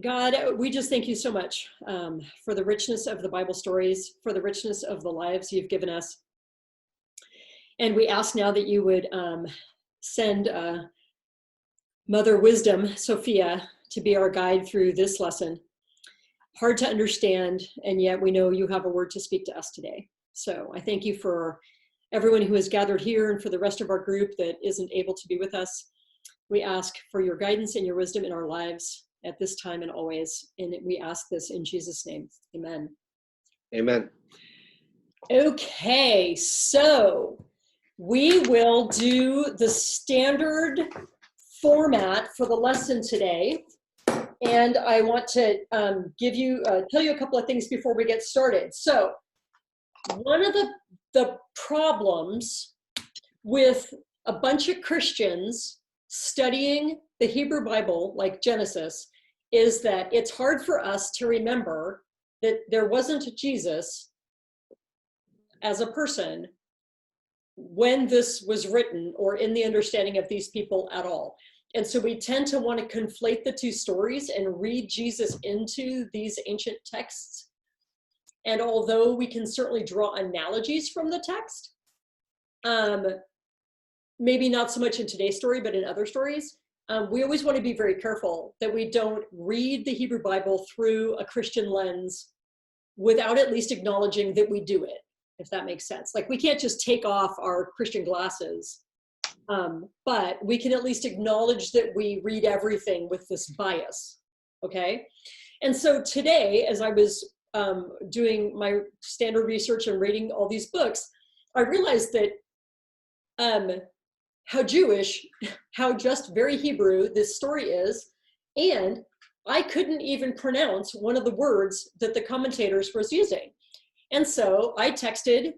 God, we just thank you so much for the richness of the Bible stories, for the richness of the lives you've given us. And we ask now that you would send Mother Wisdom, Sophia, to be our guide through this lesson. Hard to understand, and yet we know you have a word to speak to us today. So I thank you for everyone who has gathered here and for the rest of our group that isn't able to be with us. We ask for your guidance and your wisdom in our lives at this time and always. And we ask this in Jesus' name. Amen. Amen. Okay, so we will do the standard format for the lesson today. And I want to tell you a couple of things before we get started. So one of the problems with a bunch of Christians studying the Hebrew Bible, like Genesis, is that it's hard for us to remember that there wasn't Jesus as a person when this was written or in the understanding of these people at all. And so we tend to want to conflate the two stories and read Jesus into these ancient texts. And although we can certainly draw analogies from the text, maybe not so much in today's story, but in other stories, we always want to be very careful that we don't read the Hebrew Bible through a Christian lens without at least acknowledging that we do it, if that makes sense. Like, we can't just take off our Christian glasses, but we can at least acknowledge that we read everything with this bias, okay? And so today, as I was doing my standard research and reading all these books, I realized that how Jewish, how just very Hebrew this story is, and I couldn't even pronounce one of the words that the commentators was using. And so I texted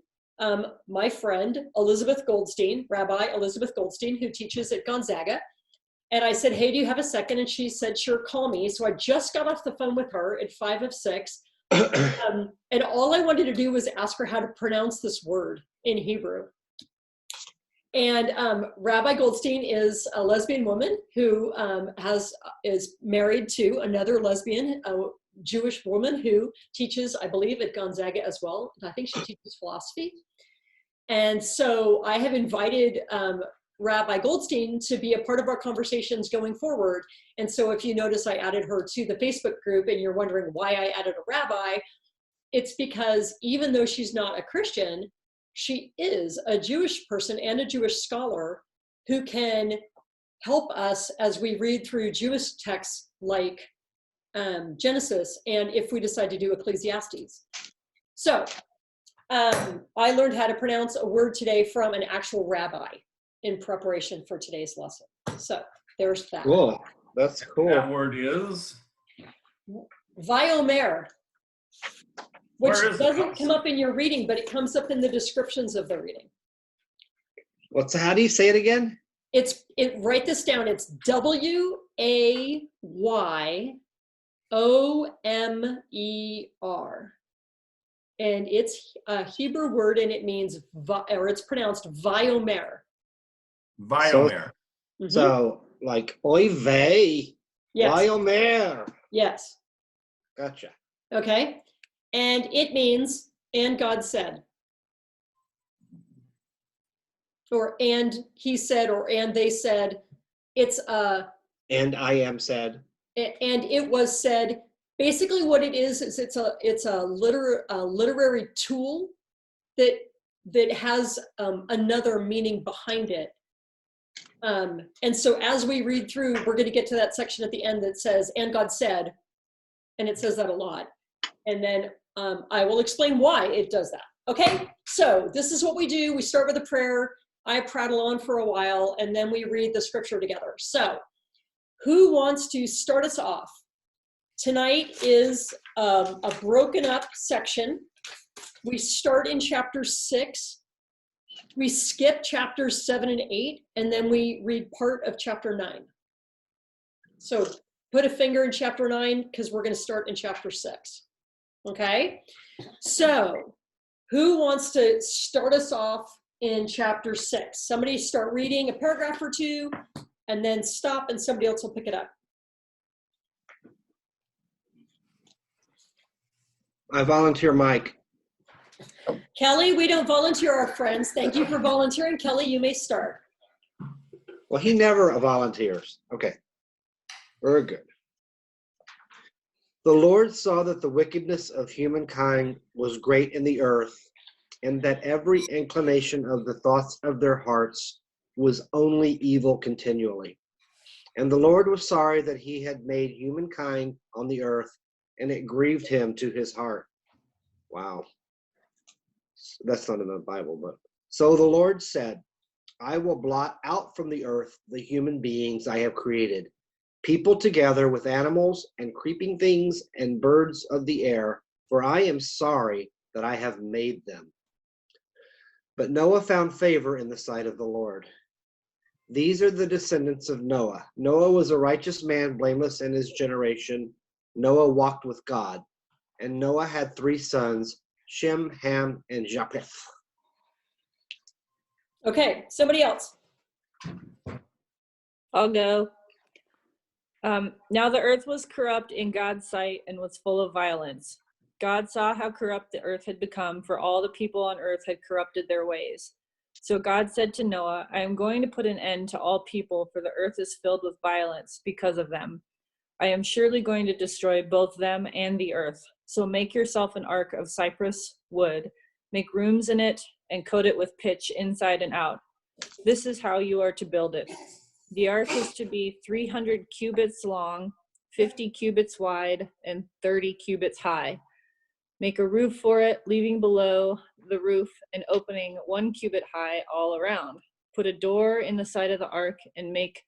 my friend, Elizabeth Goldstein, Rabbi Elizabeth Goldstein, who teaches at Gonzaga. And I said, hey, do you have a second? And she said, sure, call me. So I just got off the phone with her at 5 of 6. And all I wanted to do was ask her how to pronounce this word in Hebrew. And Rabbi Goldstein is a lesbian woman who is married to another lesbian, Jewish woman who teaches, I believe, at Gonzaga as well. I think she teaches philosophy. And so I have invited Rabbi Goldstein to be a part of our conversations going forward. And so if you notice, I added her to the Facebook group and you're wondering why I added a rabbi, it's because even though she's not a Christian, she is a Jewish person and a Jewish scholar who can help us as we read through Jewish texts like Genesis, and if we decide to do Ecclesiastes. So I learned how to pronounce a word today from an actual rabbi in preparation for today's lesson. So there's that. Cool. That's cool. That word is? Vayomer, which doesn't it? come up in your reading, but it comes up in the descriptions of the reading. How do you say it again? Write this down. It's Wayyomer. And it's a Hebrew word, and it means, or it's pronounced Vayomer. Vayomer. So like oy vey, Yes. Vayomer. Yes. Gotcha. Okay. And it means, and God said. Or and he said, or and they said. It's and I am said. And it was said. Basically what it is it's a literary tool that has another meaning behind it. And so as we read through, we're going to get to that section at the end that says, and God said, and it says that a lot. And then I will explain why it does that. Okay, so this is what we do. We start with a prayer. I prattle on for a while, and then we read the scripture together. So who wants to start us off? Tonight is a broken up section. We start in chapter 6. We skip chapters 7 and 8, and then we read part of chapter 9. So put a finger in chapter 9 because we're going to start in chapter 6. Okay? So who wants to start us off in chapter 6? Somebody start reading a paragraph or two, and then stop, and somebody else will pick it up. I volunteer Mike. Kelly, we don't volunteer our friends. Thank you for volunteering. Kelly, you may start. Well, he never volunteers. Okay. Very good. The Lord saw that the wickedness of humankind was great in the earth, and that every inclination of the thoughts of their hearts was only evil continually. And the Lord was sorry that he had made humankind on the earth, and it grieved him to his heart. Wow. That's not in the Bible, but. So the Lord said, I will blot out from the earth the human beings I have created, people together with animals and creeping things and birds of the air, for I am sorry that I have made them. But Noah found favor in the sight of the Lord. These are the descendants of Noah. Noah was a righteous man, blameless in his generation. Noah walked with God. And Noah had 3 sons, Shem, Ham, and Japheth. Okay, somebody else. I'll go. Now the earth was corrupt in God's sight and was full of violence. God saw how corrupt the earth had become, for all the people on earth had corrupted their ways. So God said to Noah, I am going to put an end to all people, for the earth is filled with violence because of them. I am surely going to destroy both them and the earth. So make yourself an ark of cypress wood, make rooms in it, and coat it with pitch inside and out. This is how you are to build it. The ark is to be 300 cubits long, 50 cubits wide, and 30 cubits high. Make a roof for it, leaving below the roof an opening 1 cubit high all around. Put a door in the side of the ark and make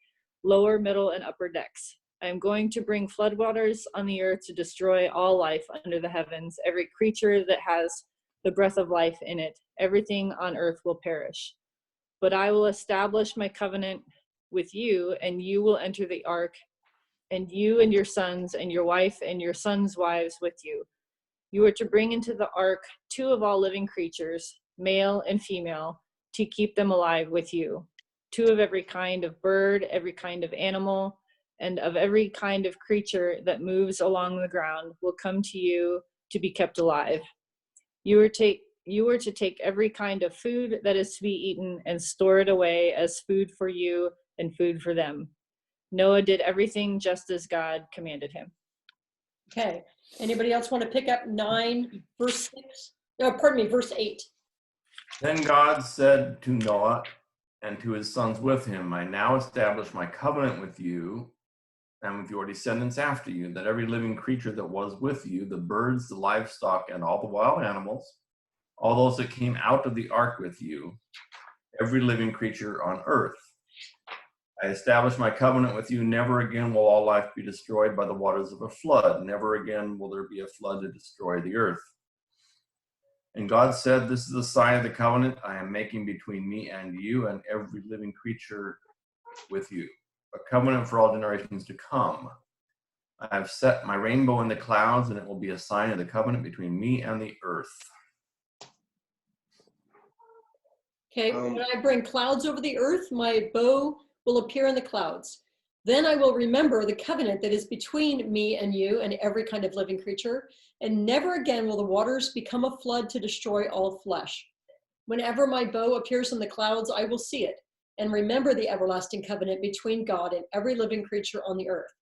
lower, middle, and upper decks. I am going to bring floodwaters on the earth to destroy all life under the heavens. Every creature that has the breath of life in it, everything on earth will perish. But I will establish my covenant with you, and you will enter the ark, and you and your sons and your wife and your sons' wives with you. You are to bring into the ark 2 of all living creatures, male and female, to keep them alive with you. 2 of every kind of bird, every kind of animal, and of every kind of creature that moves along the ground will come to you to be kept alive. You are to take every kind of food that is to be eaten and store it away as food for you and food for them. Noah did everything just as God commanded him. Okay, anybody else want to pick up 9, verse 6? No, pardon me, verse 8. Then God said to Noah and to his sons with him, I now establish my covenant with you and with your descendants after you, that every living creature that was with you, the birds, the livestock, and all the wild animals, all those that came out of the ark with you, every living creature on earth. I establish my covenant with you. Never again will all life be destroyed by the waters of a flood. Never again will there be a flood to destroy the earth. And God said, this is the sign of the covenant I am making between me and you and every living creature with you, a covenant for all generations to come. I have set my rainbow in the clouds, and it will be a sign of the covenant between me and the earth. Okay, when I bring clouds over the earth, my bow will appear in the clouds. Then I will remember the covenant that is between me and you and every kind of living creature, and never again will the waters become a flood to destroy all flesh. Whenever my bow appears in the clouds, I will see it and remember the everlasting covenant between God and every living creature on the earth.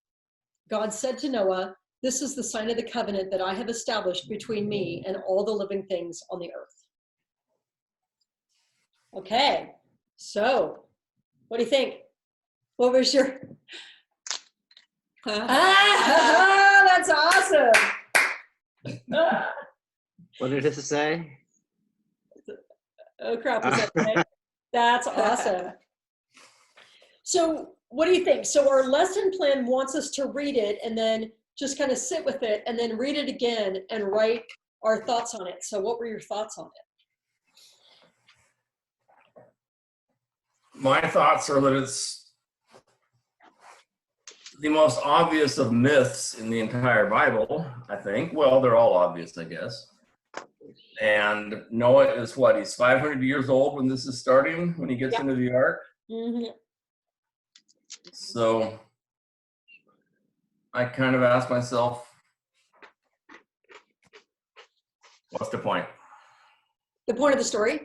God said to Noah, this is the sign of the covenant that I have established between me and all the living things on the earth. Okay, so what do you think? What was your... That's awesome. What did it say? Oh crap, is that right? That's awesome. So what do you think? So our lesson plan wants us to read it and then just kind of sit with it and then read it again and write our thoughts on it. So what were your thoughts on it? My thoughts are that it's the most obvious of myths in the entire Bible, I think. Well, they're all obvious, I guess. And Noah is what? He's 500 years old when this is starting, when he gets into the ark. Mm-hmm. So I kind of asked myself, What's the point? The point of the story?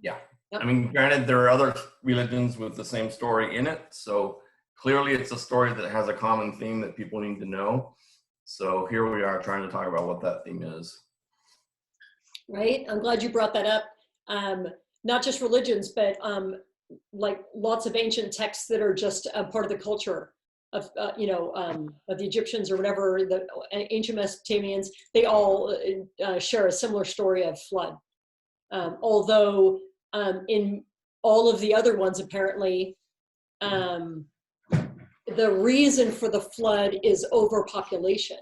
Yeah. Yep. I mean, granted, there are other religions with the same story in it. So clearly it's a story that has a common theme that people need to know. So here we are trying to talk about what that theme is. Right. I'm glad you brought that up. Not just religions, but like lots of ancient texts that are just a part of the culture of, of the Egyptians or whatever, the ancient Mesopotamians, they all share a similar story of flood. Although in all of the other ones, apparently, the reason for the flood is overpopulation.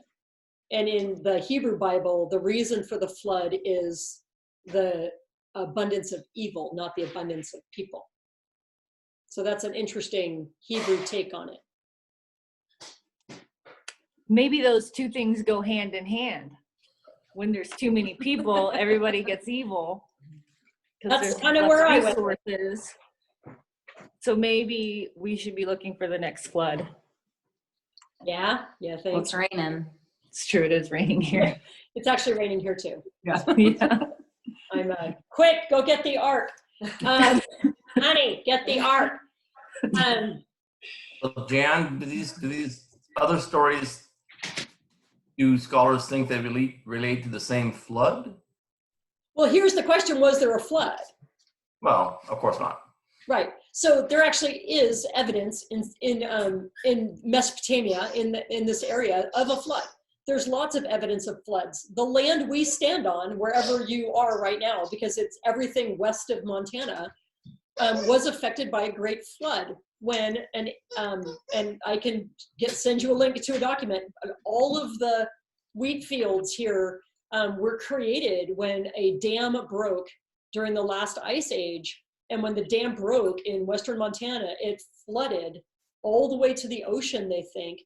And in the Hebrew Bible, the reason for the flood is the abundance of evil, not the abundance of people. So that's an interesting Hebrew take on it. Maybe those two things go hand in hand. When there's too many people, everybody gets evil. That's kind of where I went. Resources. So maybe we should be looking for the next flood. Yeah, Well, thanks. it's raining. It's true, it is raining here. It's actually raining here too. Yeah. I'm quick, go get the ark. Honey, get the ark. So Jan, do these other stories, do scholars think they relate to the same flood? Well, here's the question: was there a flood? Well, of course not. Right. So there actually is evidence in Mesopotamia, in this area, of a flood. There's lots of evidence of floods. The land we stand on, wherever you are right now, because it's everything west of Montana, was affected by a great flood. When and I can send you a link to a document. All of the wheat fields here were created when a dam broke during the last ice age. And when the dam broke in western Montana, it flooded all the way to the ocean, they think.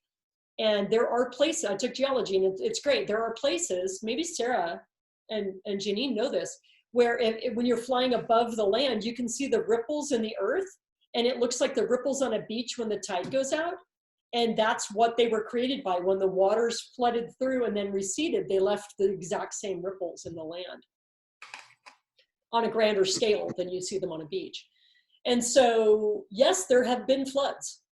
And there are places, I took geology and it's great. There are places, maybe Sarah and Janine know this, where when you're flying above the land, you can see the ripples in the earth. And it looks like the ripples on a beach when the tide goes out. And that's what they were created by. When the waters flooded through and then receded, they left the exact same ripples in the land on a grander scale than you see them on a beach. And so, yes, there have been floods,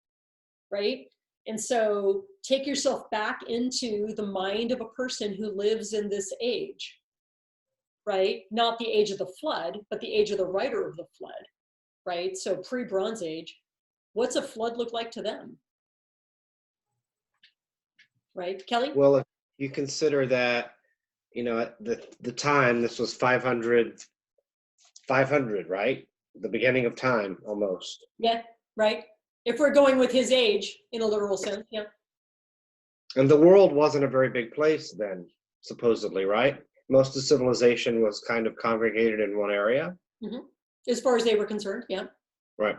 right? And so take yourself back into the mind of a person who lives in this age, right? Not the age of the flood, but the age of the writer of the flood, right? So pre-Bronze Age, what's a flood look like to them? Right, Kelly? Well, if you consider that, at the time, this was 500, right? The beginning of time, almost. Yeah, right. If we're going with his age in a literal sense, yeah. And the world wasn't a very big place then, supposedly, right? Most of civilization was kind of congregated in one area. Mm-hmm. As far as they were concerned, yeah. Right.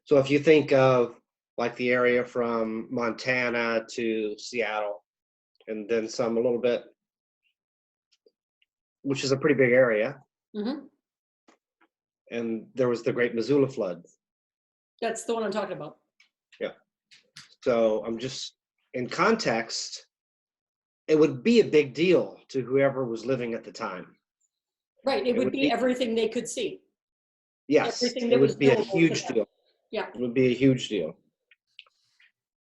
So if you think of like the area from Montana to Seattle, and then some a little bit, which is a pretty big area. Mm-hmm. And there was the Great Missoula Flood. That's the one I'm talking about. Yeah. So I'm just, in context, it would be a big deal to whoever was living at the time. Right. It would be everything they could see. Yes. Everything that it was would be a knowable to huge them. deal. Yeah. It would be a huge deal.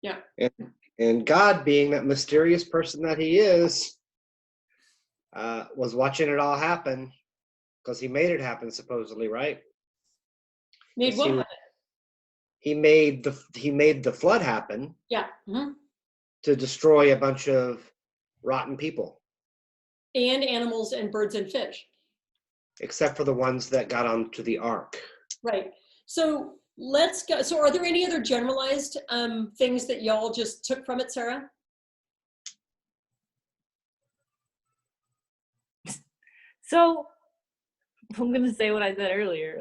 Yeah. And God, being that mysterious person that he is, was watching it all happen because he made it happen, supposedly, right? Made what happen? He made the flood happen. Yeah. Mm-hmm. To destroy a bunch of rotten people. And animals and birds and fish. Except for the ones that got onto the ark. Right. So let's go. So are there any other generalized things that y'all just took from it, Sarah? So I'm going to say what I said earlier.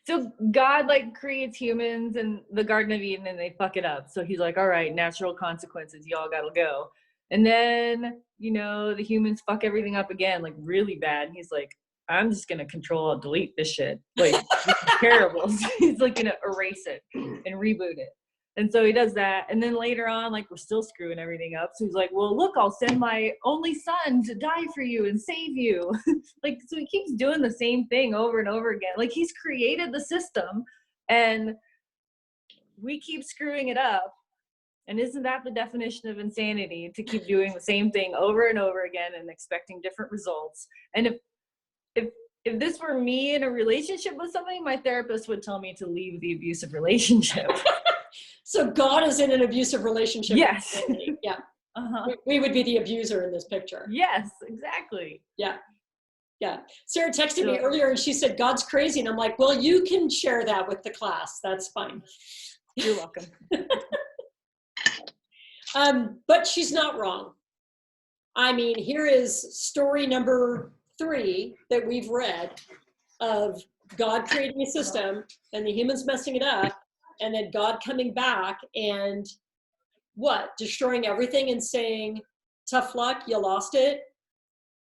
So God creates humans in the Garden of Eden and they fuck it up. So he's like, all right, natural consequences, y'all gotta go. And then, the humans fuck everything up again, really bad. And he's like, I'm just gonna control, delete this shit. This is terrible. So he's gonna erase it and reboot it. And so he does that. And then later on, like, we're still screwing everything up. So he's like, well, look, I'll send my only son to die for you and save you. Like, so he keeps doing the same thing over and over again. Like, he's created the system and we keep screwing it up. And isn't that the definition of insanity, to keep doing the same thing over and over again and expecting different results? And if this were me in a relationship with somebody, my therapist would tell me to leave the abusive relationship. So God is in an abusive relationship. Yes. Yeah. Uh-huh. We would be the abuser in this picture. Yes, exactly. Yeah. Yeah. Sarah texted me earlier and she said, God's crazy. And I'm like, well, you can share that with the class. That's fine. You're welcome. But she's not wrong. I mean, here is story number 3 that we've read of God creating a system and the humans messing it up, and then God coming back and what? Destroying everything and saying, tough luck, you lost it?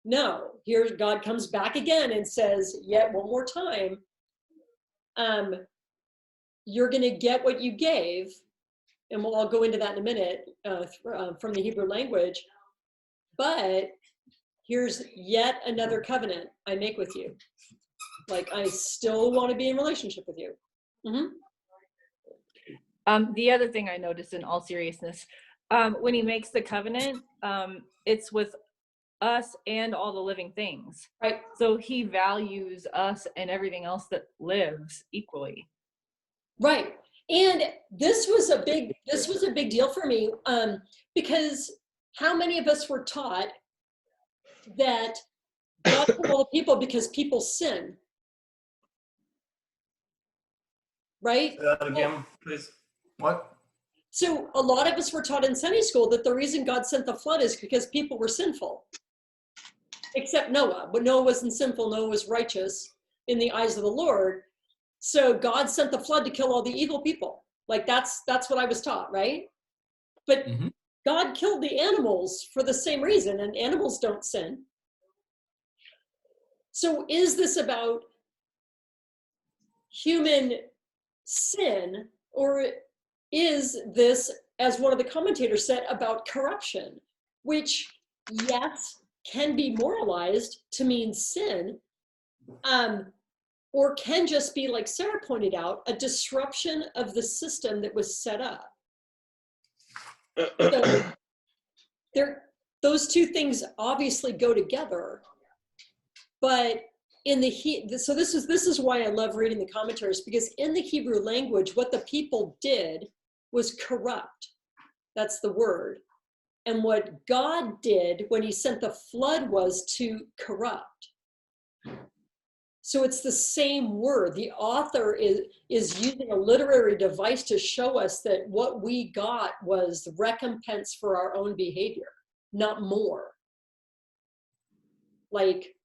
No. Here God comes back again and says, yet one more time, you're going to get what you gave. And I'll go into that in a minute from the Hebrew language. But here's yet another covenant I make with you. Like, I still want to be in relationship with you. Mm-hmm. The other thing I noticed, in all seriousness, when he makes the covenant, it's with us and all the living things. Right. So he values us and everything else that lives equally. Right. And this was a big deal for me, because how many of us were taught that God killed all the people because people sin? Right? Say that again, please. What? So a lot of us were taught in Sunday school that the reason God sent the flood is because people were sinful. Except Noah. But Noah wasn't sinful. Noah was righteous in the eyes of the Lord. So God sent the flood to kill all the evil people. Like, that's what I was taught, right? But God killed the animals for the same reason, and animals don't sin. So is this about human sin, or is this, as one of the commentators said, about corruption, which, yes, can be moralized to mean sin, or can just be, like Sarah pointed out, a disruption of the system that was set up. So those two things obviously go together, but so this is why I love reading the commentaries, because in the Hebrew language, what the people did was corrupt. That's the word. And what God did when he sent the flood was to corrupt. So it's the same word. The author is using a literary device to show us that what we got was recompense for our own behavior, not more. Like,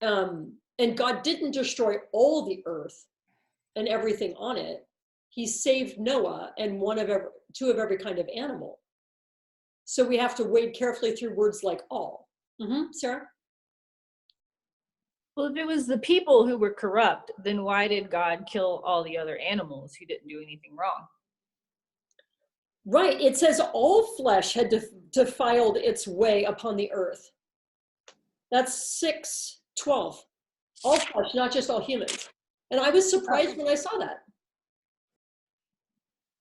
and God didn't destroy all the earth and everything on it. He saved Noah and two of every kind of animal. So we have to wade carefully through words like all. Sarah? Well, if it was the people who were corrupt, then why did God kill all the other animals who didn't do anything wrong? Right. It says all flesh had defiled its way upon the earth. That's 6:12. All flesh, not just all humans. And I was surprised when I saw that.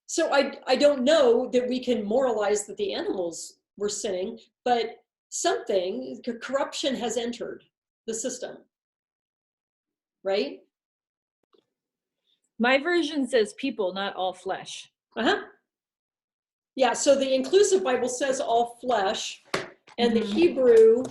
So I don't know that we can moralize that the animals were sinning, but corruption has entered the system. Right? My version says people, not all flesh. Yeah, so the inclusive Bible says all flesh, and the Hebrew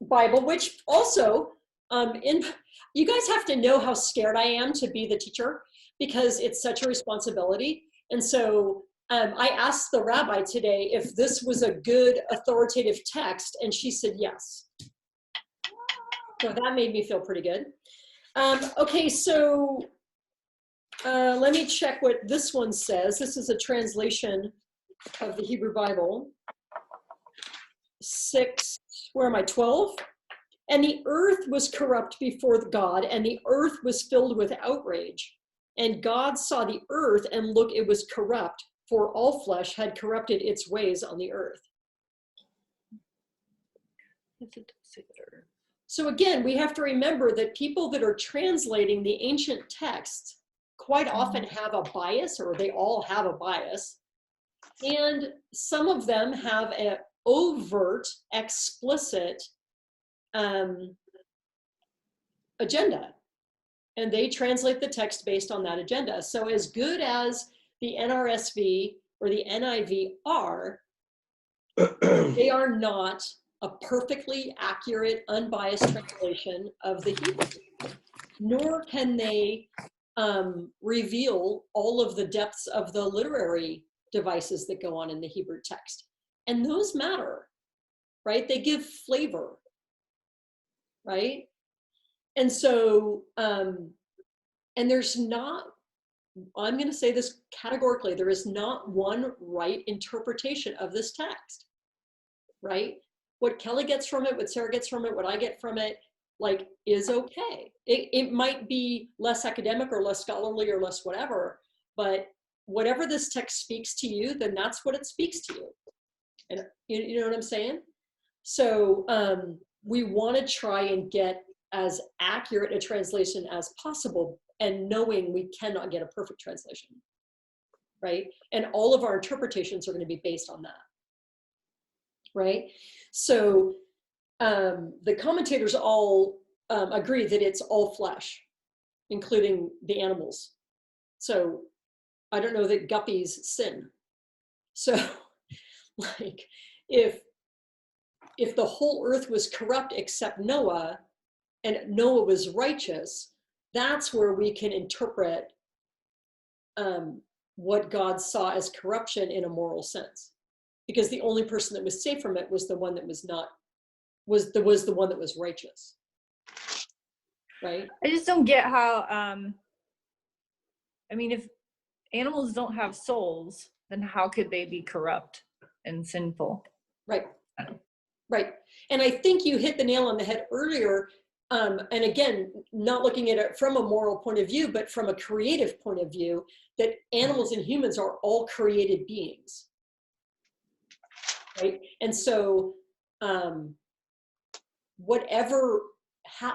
Bible, which also, you guys have to know how scared I am to be the teacher, because it's such a responsibility. And so I asked the rabbi today if this was a good authoritative text, and she said yes. So that made me feel pretty good. Okay, so let me check what this one says. This is a translation of the Hebrew Bible. 12. And the earth was corrupt before God, and the earth was filled with outrage. And God saw the earth, and look, it was corrupt, for all flesh had corrupted its ways on the earth. So again, we have to remember that people that are translating the ancient texts quite often have a bias, or they all have a bias. And some of them have an overt, explicit agenda. And they translate the text based on that agenda. So as good as the NRSV or the NIV are, they are not a perfectly accurate, unbiased translation of the Hebrew, nor can they reveal all of the depths of the literary devices that go on in the Hebrew text. And those matter, right? They give flavor, right? And so, and there's not, I'm going to say this categorically, there is not one right interpretation of this text, right? What Kelly gets from it, what Sarah gets from it, what I get from it, like, is okay. It might be less academic or less scholarly or less whatever, but whatever this text speaks to you, then that's what it speaks to you. And you know what I'm saying? So we want to try and get as accurate a translation as possible, and knowing we cannot get a perfect translation, right? And all of our interpretations are going to be based on that, right? So the commentators all agree that it's all flesh, including the animals. So I don't know that guppies sin. So like if the whole earth was corrupt except Noah, and Noah was righteous, that's where we can interpret what God saw as corruption in a moral sense. Because the only person that was safe from it was the one that was not, was the one that was righteous. Right? I just don't get how, I mean, if animals don't have souls, then how could they be corrupt and sinful? Right. Right. And I think you hit the nail on the head earlier. And again, not looking at it from a moral point of view, but from a creative point of view, that animals and humans are all created beings. Right. And so whatever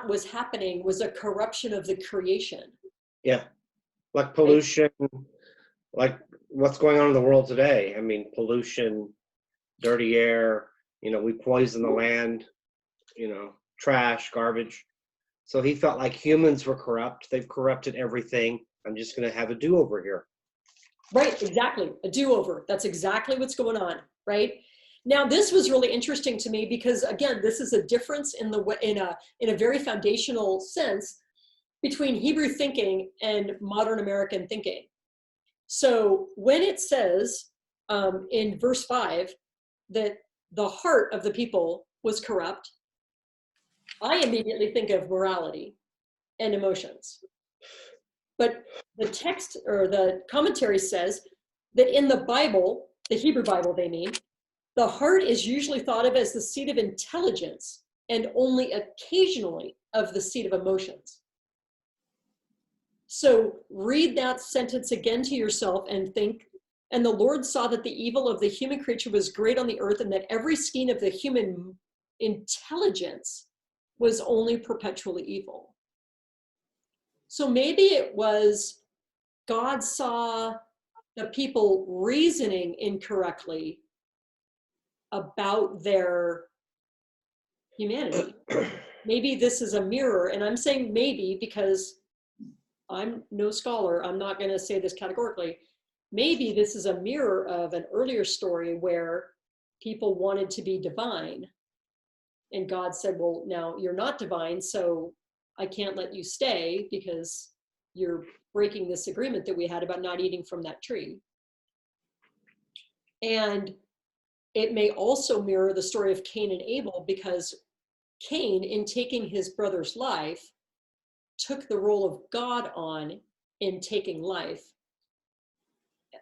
was happening was a corruption of the creation. Yeah. Like pollution, like what's going on in the world today. I mean, pollution, dirty air, we poison the land, trash, garbage. So he felt like humans were corrupt. They've corrupted everything. I'm just going to have a do-over here. Right, exactly. A do-over. That's exactly what's going on, right? Now, this was really interesting to me because, again, this is a difference in a very foundational sense between Hebrew thinking and modern American thinking. So when it says in verse 5 that the heart of the people was corrupt, I immediately think of morality and emotions. But the text or the commentary says that in the Bible, the Hebrew Bible they mean, the heart is usually thought of as the seat of intelligence and only occasionally of the seat of emotions. So read that sentence again to yourself and think, and the Lord saw that the evil of the human creature was great on the earth, and that every scheme of the human intelligence was only perpetually evil. So maybe it was God saw the people reasoning incorrectly about their humanity. Maybe this is a mirror, and I'm saying maybe because I'm no scholar, I'm not going to say this categorically. Maybe this is a mirror of an earlier story where people wanted to be divine. And God said, well, now you're not divine, so I can't let you stay because you're breaking this agreement that we had about not eating from that tree. And it may also mirror the story of Cain and Abel, because Cain, in taking his brother's life, took the role of God on in taking life.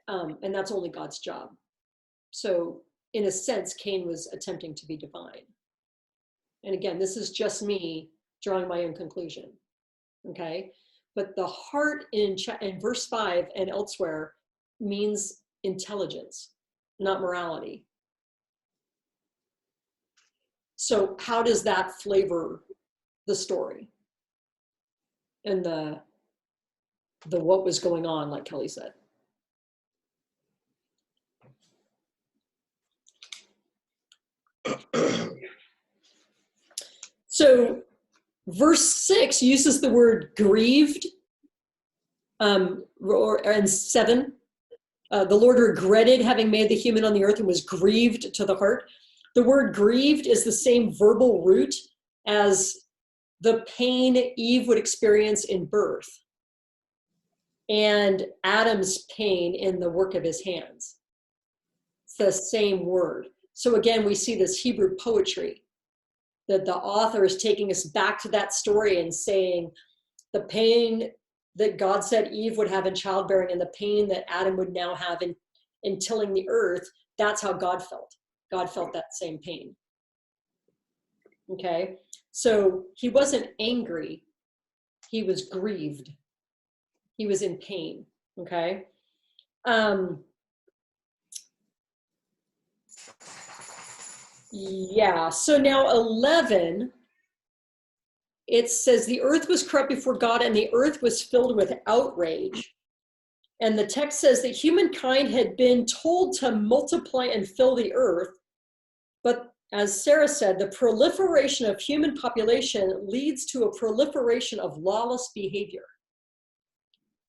And that's only God's job. So in a sense, Cain was attempting to be divine. And again, this is just me drawing my own conclusion, okay? But the heart in verse 5 and elsewhere means intelligence, not morality. So how does that flavor the story and the what was going on, like Kelly said? So verse 6 uses the word grieved, and 7. The Lord regretted having made the human on the earth and was grieved to the heart. The word grieved is the same verbal root as the pain Eve would experience in birth and Adam's pain in the work of his hands. It's the same word. So again, we see this Hebrew poetry that the author is taking us back to that story and saying the pain that God said Eve would have in childbearing and the pain that Adam would now have in tilling the earth, that's how God felt. God felt that same pain. Okay, so he wasn't angry, he was grieved. He was in pain, okay? Yeah, so now 11, it says the earth was corrupt before God and the earth was filled with outrage. And the text says that humankind had been told to multiply and fill the earth. But as Sarah said, the proliferation of human population leads to a proliferation of lawless behavior.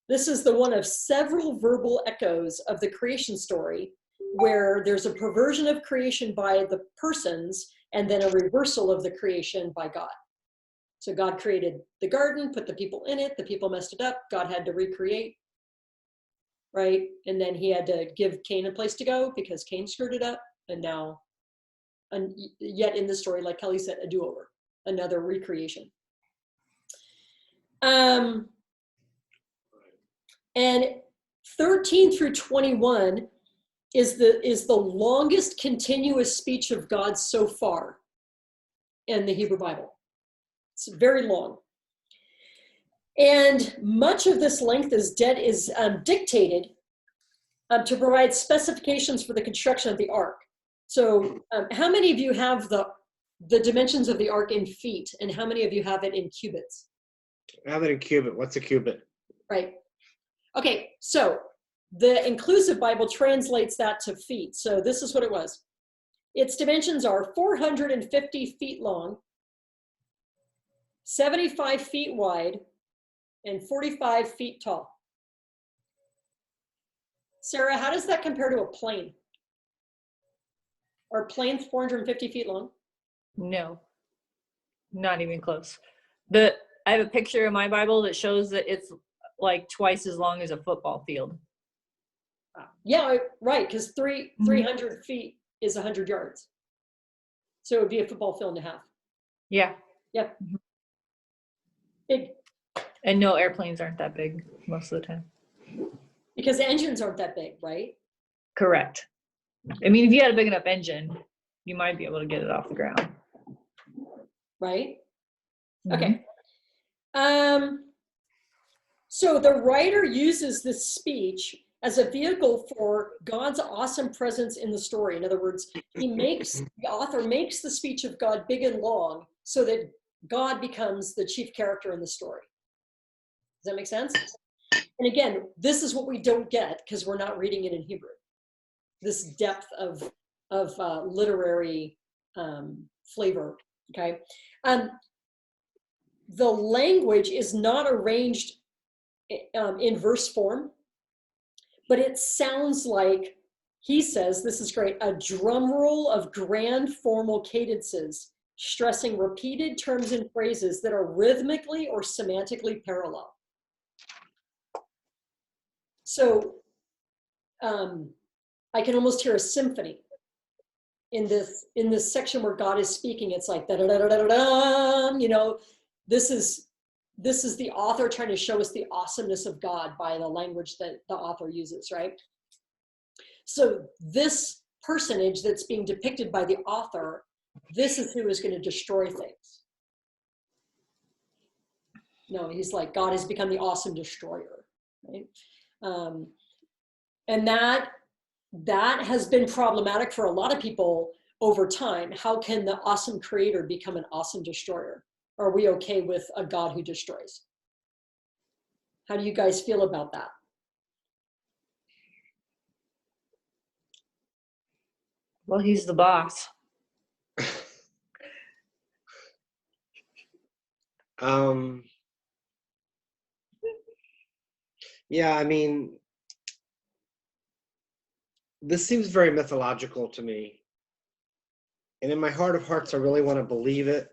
This is the one of several verbal echoes of the creation story where there's a perversion of creation by the persons and then a reversal of the creation by God. So God created the garden, put the people in it, the people messed it up, God had to recreate, right? And then he had to give Cain a place to go because Cain screwed it up. And now, and yet in the story, like Kelly said, a do-over, another recreation. And 13 through 21 is the longest continuous speech of God so far in the Hebrew Bible. It's very long. And much of this length is dictated to provide specifications for the construction of the ark. So how many of you have the dimensions of the ark in feet, and how many of you have it in cubits? I have it in cubit. What's a cubit? Right. Okay, so the Inclusive Bible translates that to feet. So this is what it was. Its dimensions are 450 feet long, 75 feet wide, and 45 feet tall. Sarah, how does that compare to a plane? Are planes 450 feet long? No, not even close. I have a picture in my Bible that shows that it's like twice as long as a football field. Yeah, right, because 300 feet is 100 yards. So it would be a football field and a half. Yeah. Yep. Big. And no, airplanes aren't that big most of the time. Because engines aren't that big, right? Correct. I mean, if you had a big enough engine, you might be able to get it off the ground. Right? Mm-hmm. Okay. So the writer uses this speech as a vehicle for God's awesome presence in the story. In other words, the author makes the speech of God big and long so that God becomes the chief character in the story. Does that make sense? And again, this is what we don't get because we're not reading it in Hebrew. This depth of literary flavor, okay? The language is not arranged in verse form, but it sounds like, he says, this is great, a drum roll of grand formal cadences, stressing repeated terms and phrases that are rhythmically or semantically parallel. So I can almost hear a symphony in this section where God is speaking. It's like da da da da da da. You know, this is the author trying to show us the awesomeness of God by the language that the author uses, right? So this personage that's being depicted by the author, this is who is going to destroy things. No, he's like, God has become the awesome destroyer, right? And that that has been problematic for a lot of people over time. How can the awesome creator become an awesome destroyer? Are we okay with a God who destroys? How do you guys feel about that? Well, he's the boss. Yeah, I mean, this seems very mythological to me. And in my heart of hearts, I really want to believe it.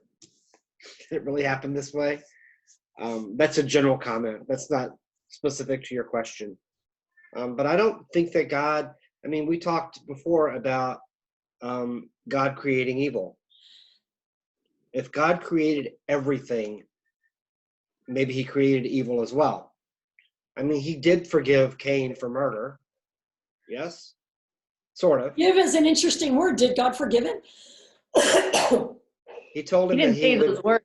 It really happened this way. That's a general comment. That's not specific to your question. But I don't think that God, I mean, we talked before about God creating evil. If God created everything, maybe he created evil as well. I mean, he did forgive Cain for murder. Yes? Sort of. Give is an interesting word. Did God forgive him? He told him He didn't that say those words.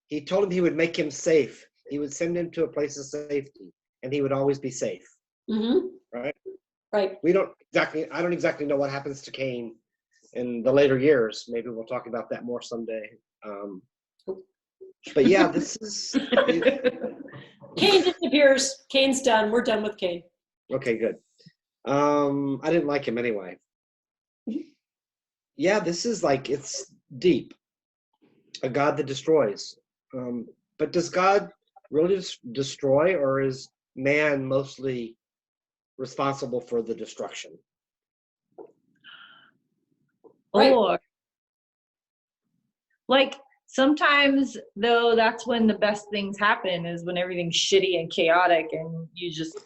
he told him he would make him safe. He would send him to a place of safety, and he would always be safe. Mm-hmm. Right? Right. I don't exactly know what happens to Cain in the later years. Maybe we'll talk about that more someday. But yeah, this is... Cain disappears. Cain's done. We're done with Cain. Okay, good. I didn't like him anyway. Yeah, this is like, it's deep. A God that destroys. But does God really destroy, or is man mostly responsible for the destruction? Right. Or, like, sometimes, though, that's when the best things happen, is when everything's shitty and chaotic and you just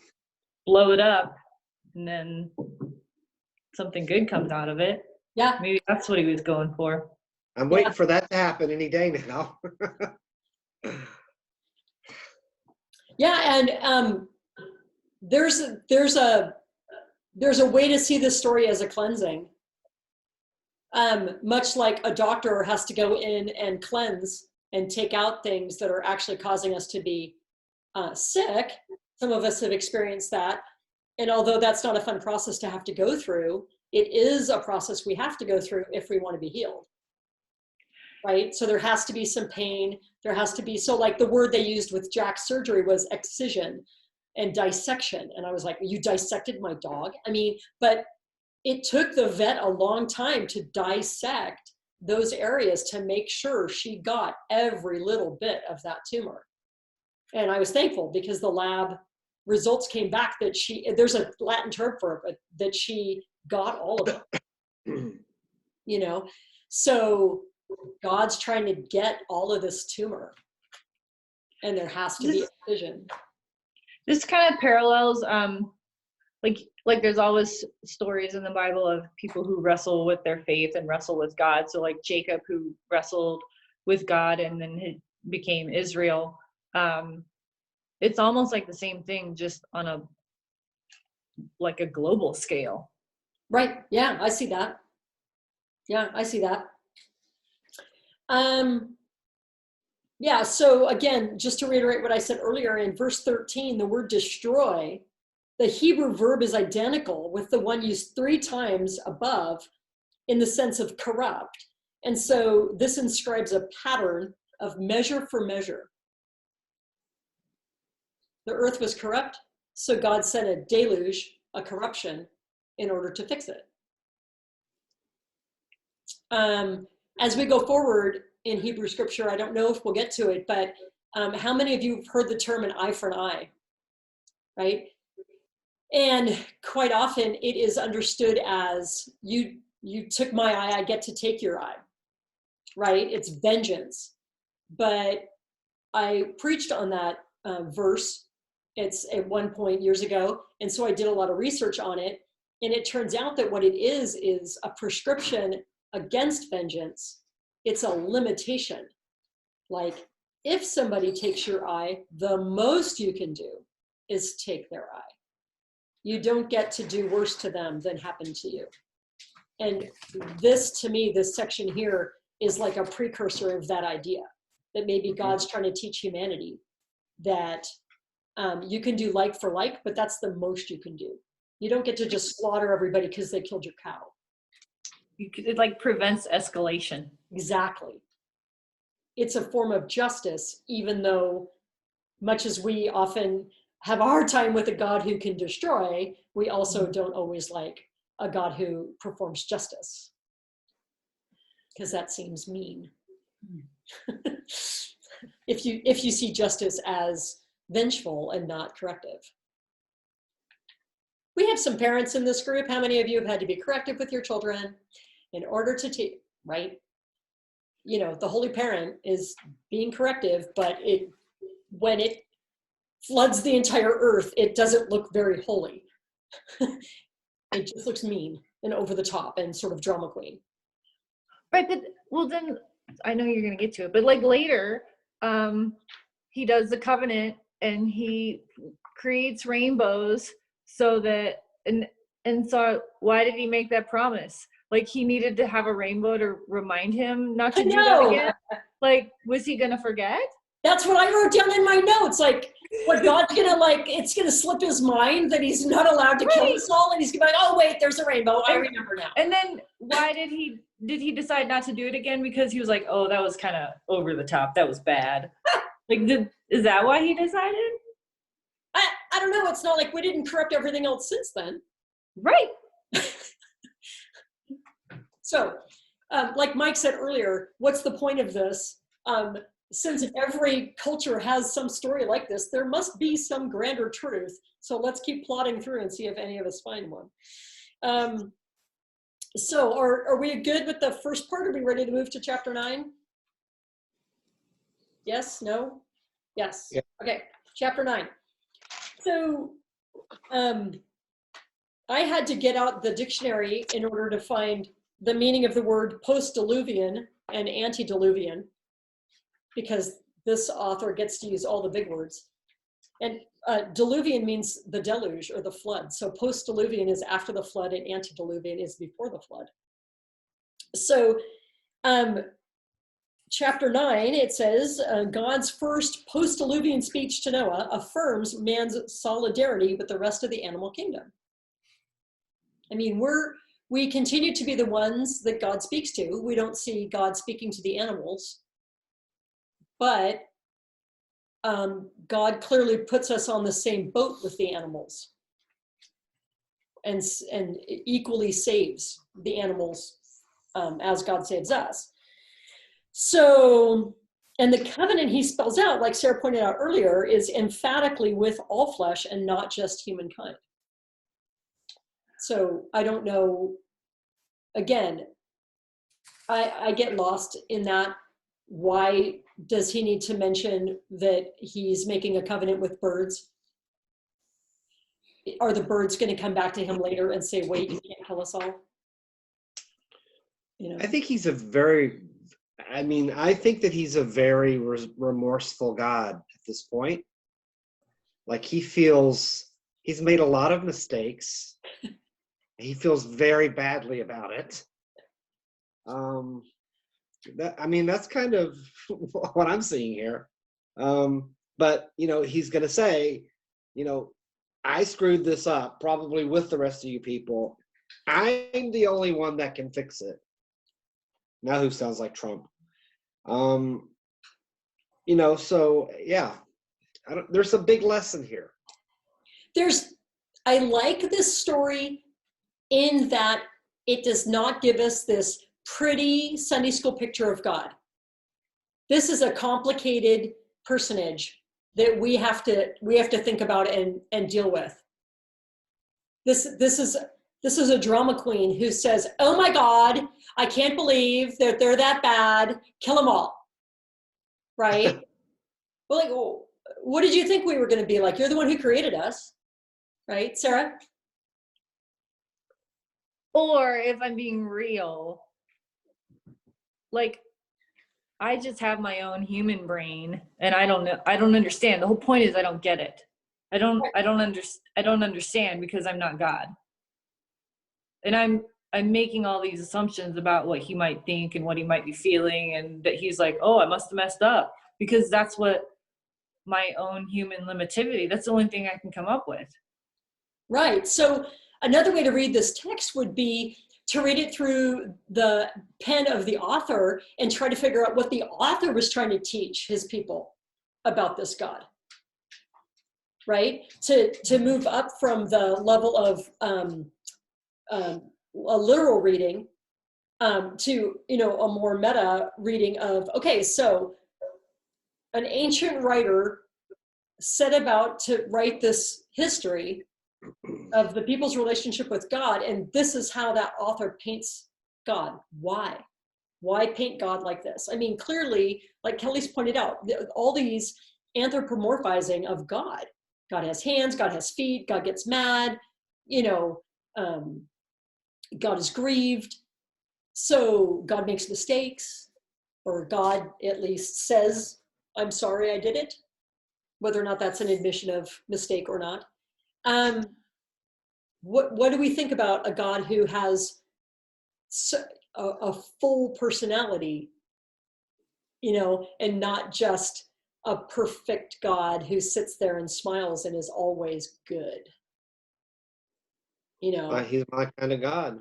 blow it up and then something good comes out of it. Yeah. Maybe that's what he was going for. I'm waiting for that to happen any day now. Yeah, and there's a way to see this story as a cleansing. Much like a doctor has to go in and cleanse and take out things that are actually causing us to be sick. Some of us have experienced that. And although that's not a fun process to have to go through, it is a process we have to go through if we want to be healed. Right? So there has to be some pain. There has to be, so like the word they used with Jack's surgery was excision and dissection. And I was like, you dissected my dog? I mean, but it took the vet a long time to dissect those areas to make sure she got every little bit of that tumor. And I was thankful because the lab results came back that there's a Latin term for it, but that she got all of it. You know, so God's trying to get all of this tumor, and there has to be a vision. This kind of parallels, like there's always stories in the Bible of people who wrestle with their faith and wrestle with God. So like Jacob, who wrestled with God and then he became Israel. It's almost like the same thing, just on a global scale. Right. Yeah, I see that. Yeah, I see that. Yeah, so again, just to reiterate what I said earlier, in verse 13, the word destroy, the Hebrew verb is identical with the one used 3 times above in the sense of corrupt. And so this inscribes a pattern of measure for measure. The earth was corrupt, so God sent a deluge, a corruption, in order to fix it. As we go forward in Hebrew scripture, I don't know if we'll get to it, but how many of you have heard the term an eye for an eye, right? And quite often it is understood as you took my eye, I get to take your eye, right? It's vengeance. But I preached on that verse. It's at one point years ago. And so I did a lot of research on it. And it turns out that what it is a prescription against vengeance. It's a limitation. Like, if somebody takes your eye, the most you can do is take their eye. You don't get to do worse to them than happened to you. And this, to me, this section here is like a precursor of that idea, that maybe God's trying to teach humanity that you can do like for like, but that's the most you can do. You don't get to just slaughter everybody because they killed your cow. It like prevents escalation. Exactly. It's a form of justice, even though much as we often have a hard time with a God who can destroy, we also don't always like a God who performs justice, because that seems mean. if you see justice as vengeful and not corrective. We have some parents in this group. How many of you have had to be corrective with your children in order to teach, right? You know, the holy parent is being corrective, but when it floods the entire earth, it doesn't look very holy. It just looks mean and over the top and sort of drama queen. Right, but well then I know you're gonna get to it, but like later, he does the covenant and he creates rainbows so that and so why did he make that promise? Like he needed to have a rainbow to remind him not to do that again? Like, was he gonna forget? That's what I wrote down in my notes. Like, what God's gonna it's gonna slip his mind that he's not allowed to kill us all, and he's gonna be like, oh wait, there's a rainbow. I remember now. And then why did he decide not to do it again? Because he was like, oh, that was kind of over the top. That was bad. Like, is that why he decided? I don't know. It's not like we didn't corrupt everything else since then. Right. So, like Mike said earlier, what's the point of this? Since every culture has some story like this, there must be some grander truth. So let's keep plodding through and see if any of us find one. So are we good with the first part? Are we ready to move to chapter 9? Yes, no? Yes. Yeah. Okay, chapter 9. So I had to get out the dictionary in order to find the meaning of the word post-diluvian and antediluvian, because this author gets to use all the big words. And diluvian means the deluge or the flood. So post-diluvian is after the flood and antediluvian is before the flood. So chapter 9, it says, God's first post-diluvian speech to Noah affirms man's solidarity with the rest of the animal kingdom. I mean, we continue to be the ones that God speaks to. We don't see God speaking to the animals. But God clearly puts us on the same boat with the animals and equally saves the animals as God saves us. So, and the covenant he spells out, like Sarah pointed out earlier, is emphatically with all flesh and not just humankind. So I don't know, again, I get lost in that. Why does he need to mention that he's making a covenant with birds? Are the birds going to come back to him later and say, wait, you can't kill us all? You know? I think he's I think that he's a very remorseful God at this point. Like he feels he's made a lot of mistakes. He feels very badly about it. That's kind of what I'm seeing here. But, he's going to say, I screwed this up probably with the rest of you people. I'm the only one that can fix it. Now who sounds like Trump? So yeah, there's a big lesson here. I like this story in that it does not give us this pretty Sunday school picture of God. This is a complicated personage that we have to think about and deal with. This is a drama queen who says, "Oh my God, I can't believe that they're that bad. Kill them all." Right? Well, what did you think we were going to be like? You're the one who created us, right, Sarah? Or if I'm being real, like I just have my own human brain and I don't understand. The whole point is I don't get it. I don't understand because I'm not God. And I'm making all these assumptions about what he might think and what he might be feeling, and that he's like, oh, I must have messed up, because that's what my own human limitivity, that's the only thing I can come up with. Right. So another way to read this text would be to read it through the pen of the author and try to figure out what the author was trying to teach his people about this God, right? To move up from the level of a literal reading to, you know, a more meta reading of, okay, so an ancient writer set about to write this history of the people's relationship with God, and this is how that author paints God. Why? Why paint God like this? I mean, clearly, like Kelly's pointed out, all these anthropomorphizing of God. God has hands, God has feet, God gets mad, you know, God is grieved. So God makes mistakes, or God at least says, I'm sorry I did it, whether or not that's an admission of mistake or not. What do we think about a God who has a full personality, you know, and not just a perfect God who sits there and smiles and is always good? You know, He's my kind of God.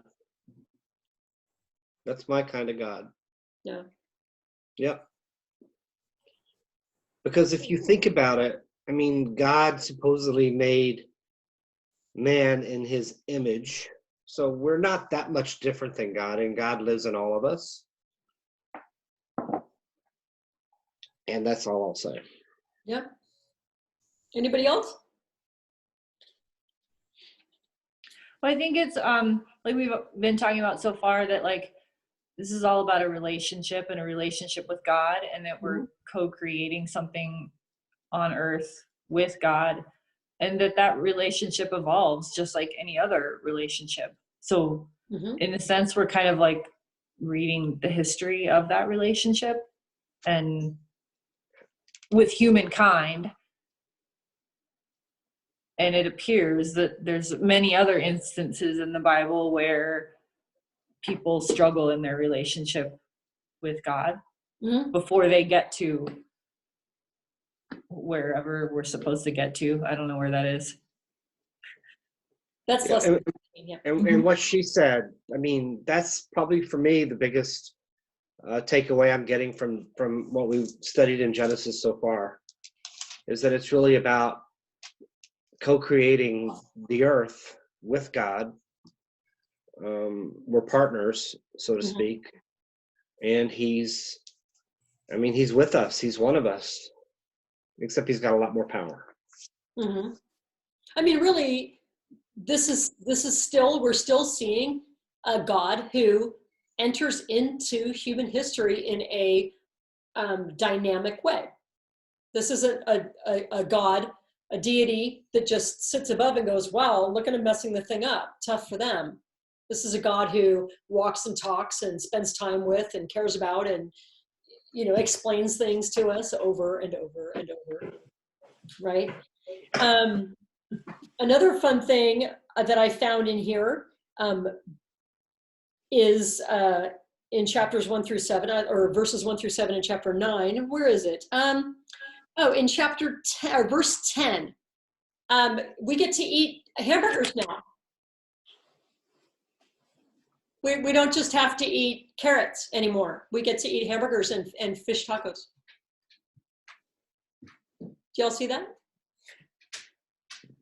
That's my kind of God. yeah. Yep. Because if you think about it, I mean, God supposedly made man in his image. So we're not that much different than God, and God lives in all of us. And that's all I'll say. Yep. Anybody else? Well, I think it's like we've been talking about so far, that like this is all about a relationship and a relationship with God, and that we're co-creating something on earth with God, and that relationship evolves just like any other relationship. So in a sense, we're kind of like reading the history of that relationship and with humankind. And it appears that there's many other instances in the Bible where people struggle in their relationship with God before they get to wherever we're supposed to get to. I don't know where that is. That's less. And what she said, I mean, that's probably for me the biggest takeaway I'm getting from what we've studied in Genesis so far, is that it's really about co-creating the earth with God. We're partners, so to speak, and he's with us. He's one of us, except he's got a lot more power. I mean, really, this is still, we're still seeing a God who enters into human history in a dynamic way. This isn't a God, a deity that just sits above and goes, wow, look at him messing the thing up. Tough for them. This is a God who walks and talks and spends time with and cares about and, you know, explains things to us over and over and over, right? Another fun thing that I found in here is in chapters 1 through 7, or verses 1 through 7 in chapter 9. Where is it? In chapter 10, or verse 10, we get to eat hamburgers now. We don't just have to eat carrots anymore. We get to eat hamburgers and fish tacos. Do y'all see that?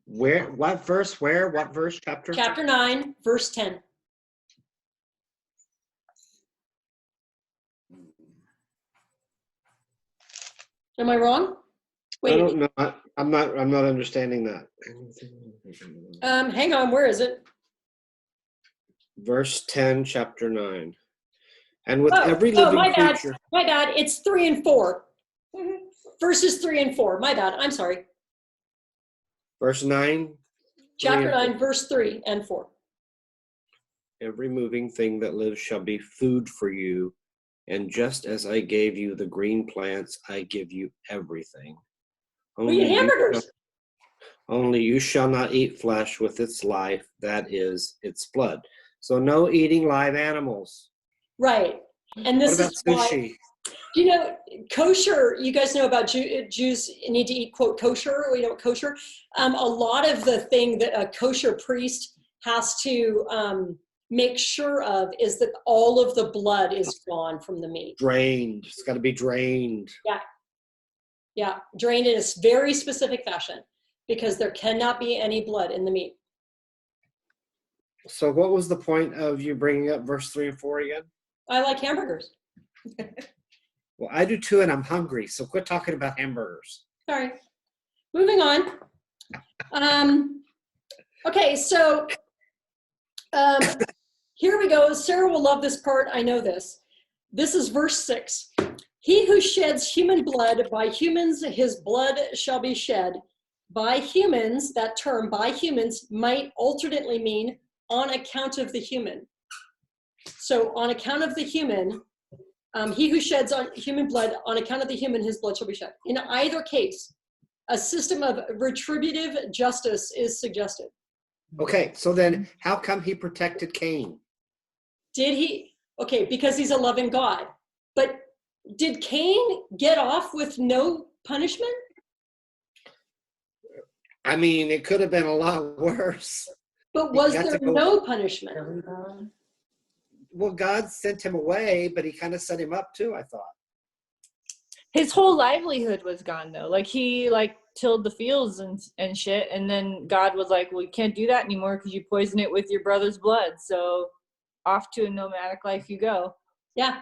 Where? What verse? Where? What verse? Chapter? Chapter 9, verse 10. Am I wrong? Wait. I don't know. I'm not understanding that. Hang on. Where is it? Verse 10, chapter 9. And with every living my creature. Bad. My bad. It's 3 and 4. Verses 3 and 4. My bad. I'm sorry. Verse 9. Chapter 9, verse 3 and 4. Every moving thing that lives shall be food for you. And just as I gave you the green plants, I give you everything. We eat hamburgers. Only you shall not eat flesh with its life, that is, its blood. So no eating live animals. Right. And this is sushi? You know, kosher, you guys know about Jews need to eat, quote, kosher. We don't kosher. A lot of the thing that a kosher priest has to make sure of is that all of the blood is gone from the meat. Drained. It's got to be drained. Yeah, drained in a very specific fashion because there cannot be any blood in the meat. So what was the point of you bringing up verse 3 and 4 again? I like hamburgers. Well, I do too, and I'm hungry. So quit talking about hamburgers. Sorry. Moving on. Okay, so here we go. Sarah will love this part. I know this. This is verse 6. He who sheds human blood, by humans his blood shall be shed. By humans, that term, by humans, might alternately mean on account of the human. So on account of the human, he who sheds on human blood, on account of the human, his blood shall be shed. In either case, a system of retributive justice is suggested. Okay, so then how come he protected Cain? Did he? Okay, because he's a loving God. But did Cain get off with no punishment? I mean, it could have been a lot worse. But was That's there a go- no punishment? Well, God sent him away, but he kind of set him up too, I thought. His whole livelihood was gone though. Like he tilled the fields and shit, and then God was like, well, you can't do that anymore because you poison it with your brother's blood. So off to a nomadic life you go. Yeah.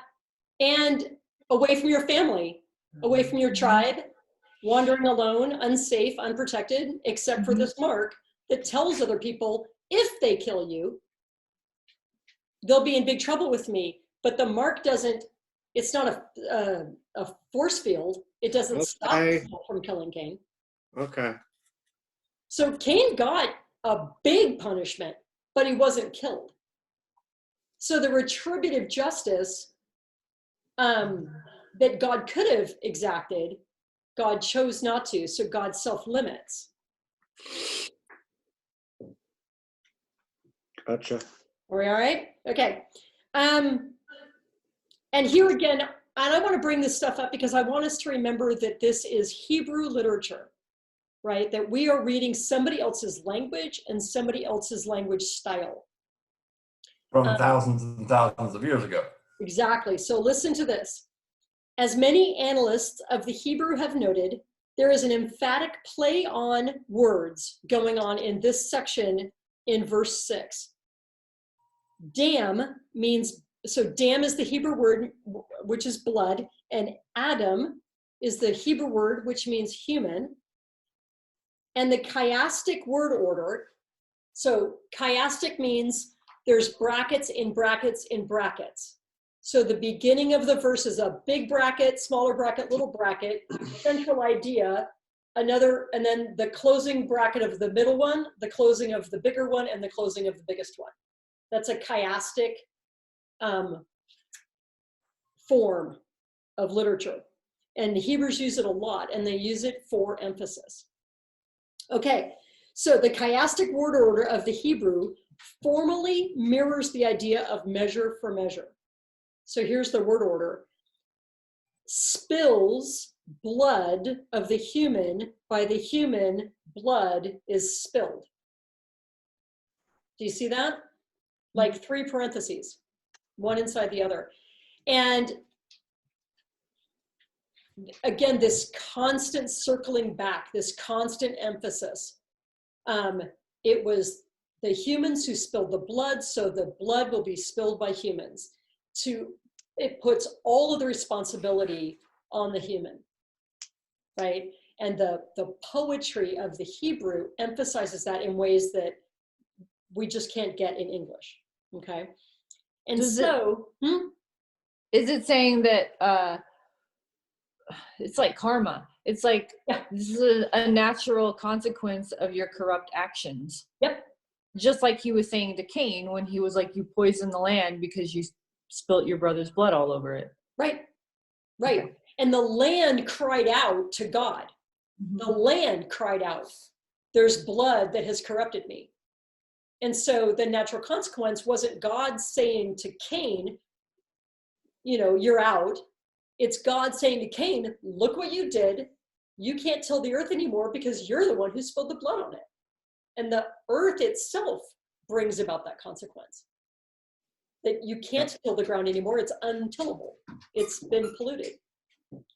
And away from your family, away from your tribe, wandering alone, unsafe, unprotected, except for this mark that tells other people if they kill you, they'll be in big trouble with me. But the mark doesn't, it's not a force field. It doesn't stop people from killing Cain. Okay. So Cain got a big punishment, but he wasn't killed. So the retributive justice that God could have exacted, God chose not to. So God self-limits. Gotcha. Are we all right? Okay. And here again, and I want to bring this stuff up because I want us to remember that this is Hebrew literature, right? That we are reading somebody else's language and somebody else's language style. From thousands and thousands of years ago. Exactly. So listen to this. As many analysts of the Hebrew have noted, there is an emphatic play on words going on in this section in verse 6. Dam means, so dam is the Hebrew word, which is blood, and Adam is the Hebrew word, which means human. And the chiastic word order, so chiastic means there's brackets in brackets in brackets. So the beginning of the verse is a big bracket, smaller bracket, little bracket, central idea, another, and then the closing bracket of the middle one, the closing of the bigger one, and the closing of the biggest one. That's a chiastic form of literature. And the Hebrews use it a lot, and they use it for emphasis. Okay, so the chiastic word order of the Hebrew formally mirrors the idea of measure for measure. So here's the word order. Spills blood of the human, by the human blood is spilled. Do you see that? Like 3 parentheses, one inside the other. And again, this constant circling back, this constant emphasis. It was the humans who spilled the blood, so the blood will be spilled by humans. It puts all of the responsibility on the human, right? And the poetry of the Hebrew emphasizes that in ways that we just can't get in English, okay? And is it saying that it's like karma? It's like, this is a natural consequence of your corrupt actions. Yep. Just like he was saying to Cain when he was like, you poisoned the land because you spilt your brother's blood all over it. Right. Okay. And the land cried out to God. Mm-hmm. The land cried out, there's blood that has corrupted me. And so the natural consequence wasn't God saying to Cain, you're out. It's God saying to Cain, look what you did. You can't till the earth anymore because you're the one who spilled the blood on it. And the earth itself brings about that consequence. That you can't till the ground anymore. It's untillable. It's been polluted,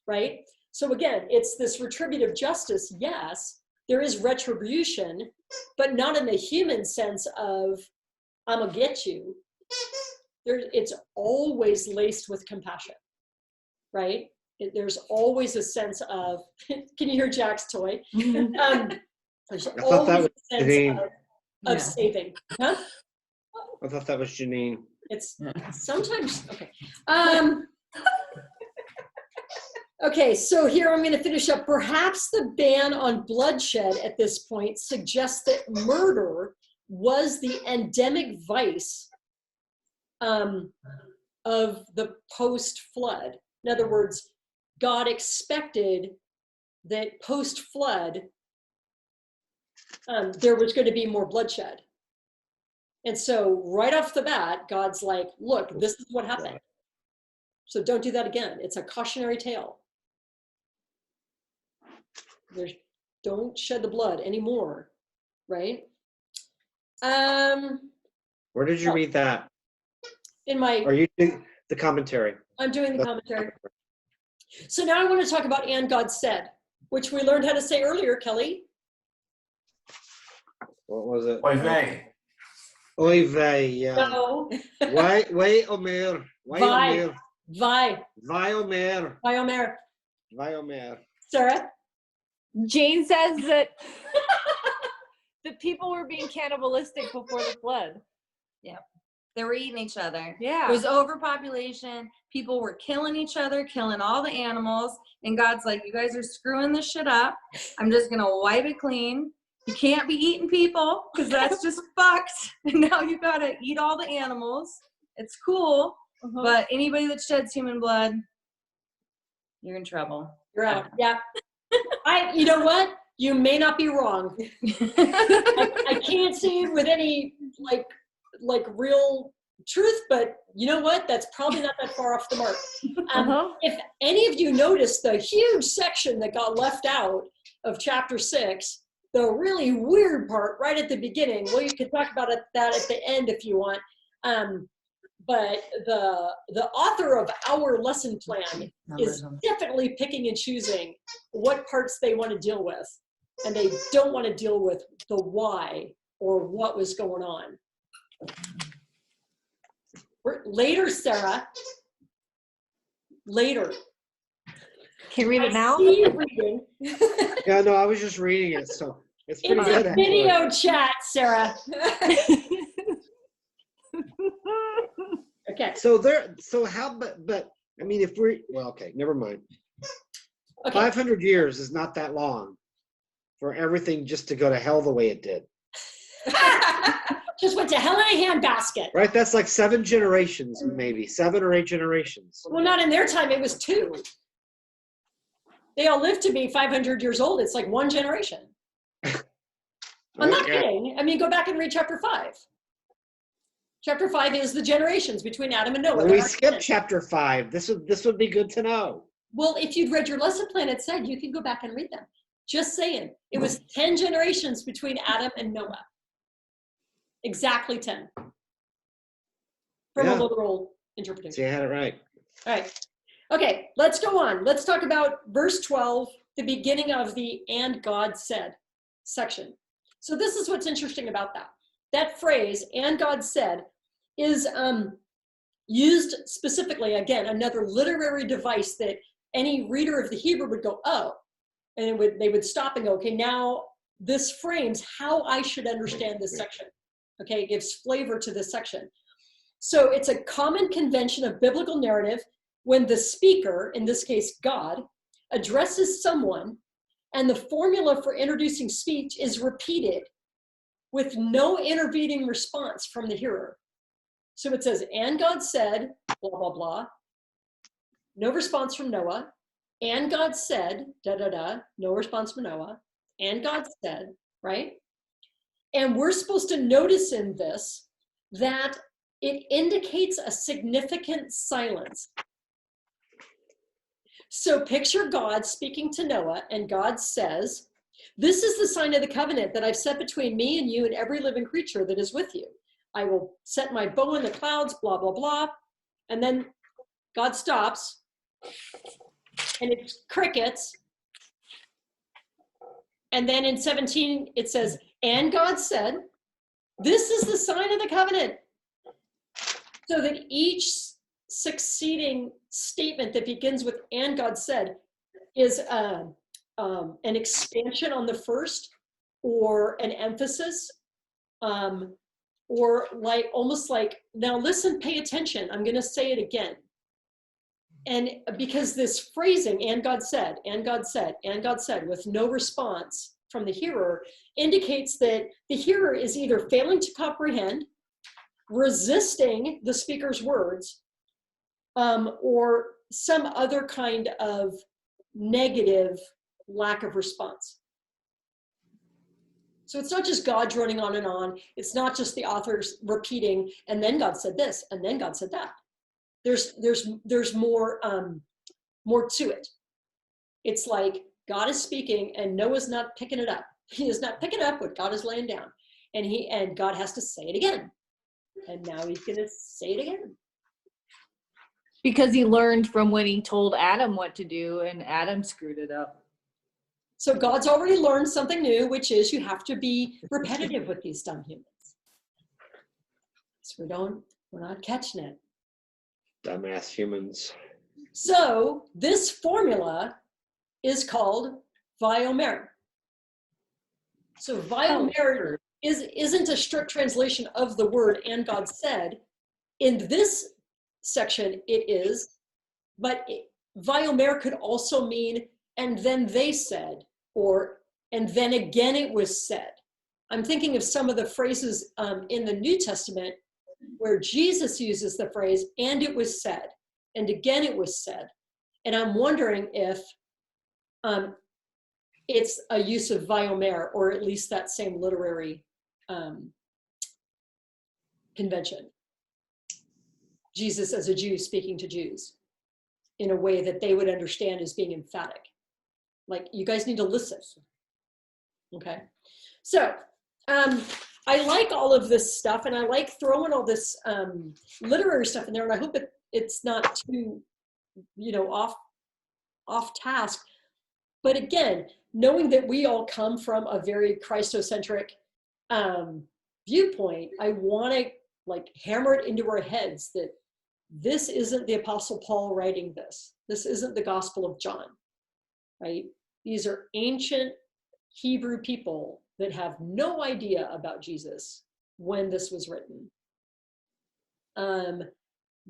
right? So again, it's this retributive justice. Yes, there is retribution, but not in the human sense of, I'm gonna get you. It's always laced with compassion, right? There's always a sense of, can you hear Jack's toy? There's I thought that always was a sense Janine. of saving. Huh? I thought that was Janine. It's sometimes, okay. Okay, so here I'm going to finish up. Perhaps the ban on bloodshed at this point suggests that murder was the endemic vice of the post-flood. In other words, God expected that post-flood there was going to be more bloodshed. And so right off the bat, God's like, look, this is what happened. So don't do that again. It's a cautionary tale. Don't shed the blood anymore, right? Where did you read that? In my, Are you doing the commentary? I'm doing the commentary. So now I want to talk about "and God said," which we learned how to say earlier, Kelly. What was it? Oy vey. Oy vey, yeah. No. Why Omer? Why Vi. Omer? Vi. Why Omer? Vi Omer. Why Omer? Sarah? Jane says that the people were being cannibalistic before the flood. They were eating each other. Yeah. It was overpopulation. People were killing each other, killing all the animals. And God's like, you guys are screwing this shit up. I'm just going to wipe it clean. You can't be eating people because that's just fucked. And now you got to eat all the animals. It's cool. But anybody that sheds human blood, you're in trouble. You're out. Yeah. You know what? You may not be wrong. I can't say it with any like real truth, but you know what? That's probably not that far off the mark. If any of you noticed the huge section that got left out of chapter 6, the really weird part right at the beginning, well, you could talk about that at the end if you want. But the author of our lesson plan is definitely picking and choosing what parts they want to deal with, and they don't want to deal with the why or what was going on. Later, Sarah. Later. Can you read it now? I see you reading. Yeah, no, I was just reading it, so it's pretty It's good. a video chat, Sarah. Okay. So how, but I mean, if we're, well, okay, never mind. Okay. 500 years is not that long for everything just to go to hell the way it did. Just went to hell in a handbasket. Right? That's like 7 generations, maybe 7 or 8 generations. Well, not in their time. It was 2. They all lived to be 500 years old. It's like 1 generation. I'm not kidding. I mean, go back and read chapter 5. Chapter 5 is the generations between Adam and Noah. Well, we skipped chapter 5. This would be good to know. Well, if you'd read your lesson plan, it said you can go back and read them. Just saying. It was 10 generations between Adam and Noah. Exactly 10. From a literal interpretation. So you had it right. All right. Okay, let's go on. Let's talk about verse 12, the beginning of the "and God said" section. So this is what's interesting about that. That phrase, "and God said," is used specifically, again, another literary device that any reader of the Hebrew would go, oh, and they would stop and go, okay, now this frames how I should understand this section. Okay, it gives flavor to this section. So it's a common convention of biblical narrative when the speaker, in this case God, addresses someone and the formula for introducing speech is repeated with no intervening response from the hearer. So it says, "And God said, blah, blah, blah." No response from Noah. "And God said, da, da, da." No response from Noah. "And God said," right? And we're supposed to notice in this that it indicates a significant silence. So picture God speaking to Noah, and God says, "This is the sign of the covenant that I've set between me and you and every living creature that is with you. I will set my bow in the clouds, blah, blah, blah. And then God stops and it's crickets. And then in 17, it says, and God said, this is the sign of the covenant. So that each succeeding statement that begins with, and God said, is an expansion on the first, or an emphasis, or like almost like, now listen, pay attention, I'm going to say it again. And because this phrasing, and God said, and God said, and God said, with no response from the hearer, indicates that the hearer is either failing to comprehend, resisting the speaker's words, or some other kind of negative lack of response. So it's not just God droning on and on. It's not just the authors repeating, and then God said this, and then God said that. There's more to it. It's like God is speaking and Noah's not picking it up. He is not picking up what God is laying down, and God has to say it again. And now he's going to say it again. Because he learned from when he told Adam what to do, and Adam screwed it up. So God's already learned something new, which is you have to be repetitive with these dumb humans. So we're not catching it. Dumbass humans. So this formula is called Vayomer. So Vayomer isn't a strict translation of the word and God said. In this section it is, but Vayomer could also mean and then they said, or and then again it was said. I'm thinking of some of the phrases in the New Testament where Jesus uses the phrase, and it was said, and again it was said. And I'm wondering if it's a use of Vayomer, or at least that same literary convention. Jesus as a Jew speaking to Jews in a way that they would understand as being emphatic. Like, you guys need to listen. Okay, so I like all of this stuff, and I like throwing all this literary stuff in there, and I hope it's not too, off task. But again, knowing that we all come from a very Christocentric viewpoint, I want to hammer it into our heads that this isn't the Apostle Paul writing this. This isn't the Gospel of John, right? These are ancient Hebrew people that have no idea about Jesus when this was written.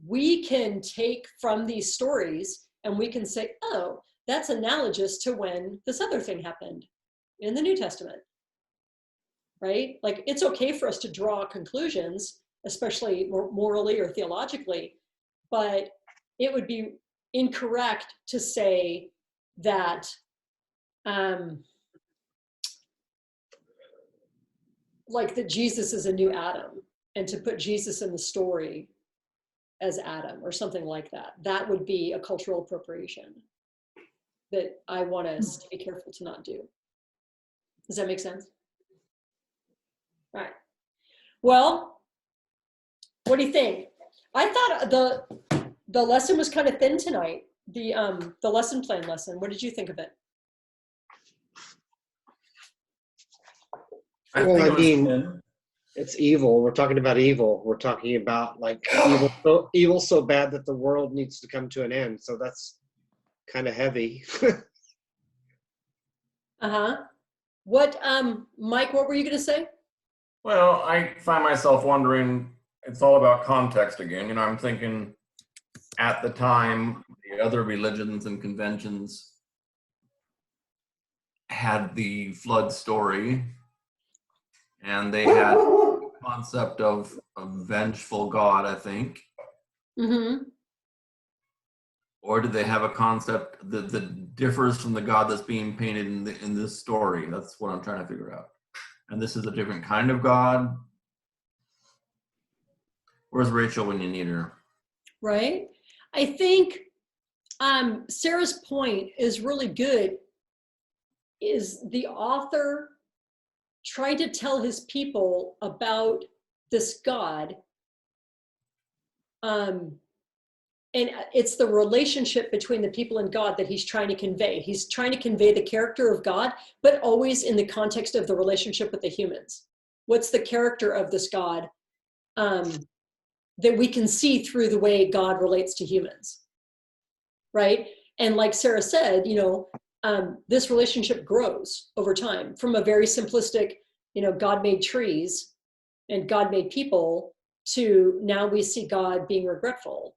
We can take from these stories and we can say, oh, that's analogous to when this other thing happened in the New Testament, right? Like, it's okay for us to draw conclusions, especially morally or theologically, but it would be incorrect to say that that Jesus is a new Adam, and to put Jesus in the story as Adam or something like that. That would be a cultural appropriation that I want us to be careful to not do. Does that make sense? All right. Well, what do you think? I thought the lesson was kind of thin tonight. The lesson plan lesson. What did you think of it? It's evil. We're talking about evil. We're talking about evil so bad that the world needs to come to an end. So that's kind of heavy. What, Mike, what were you going to say? Well, I find myself wondering, it's all about context again. I'm thinking at the time, the other religions and conventions had the flood story, and they had the concept of a vengeful God, I think. Mm-hmm. Or do they have a concept that differs from the God that's being painted in this story? That's what I'm trying to figure out. And this is a different kind of God. Where's Rachel when you need her? Right. I think Sarah's point is really good. Is the author tried to tell his people about this God, and it's the relationship between the people and God that he's trying to convey. He's trying to convey the character of God, but always in the context of the relationship with the humans. What's the character of this God that we can see through the way God relates to humans, right? And like Sarah said, this relationship grows over time from a very simplistic, God made trees and God made people, to now we see God being regretful.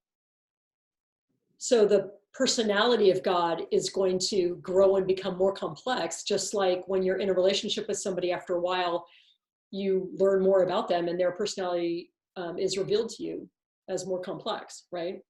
So the personality of God is going to grow and become more complex, just like when you're in a relationship with somebody, after a while, you learn more about them and their personality is revealed to you as more complex, right?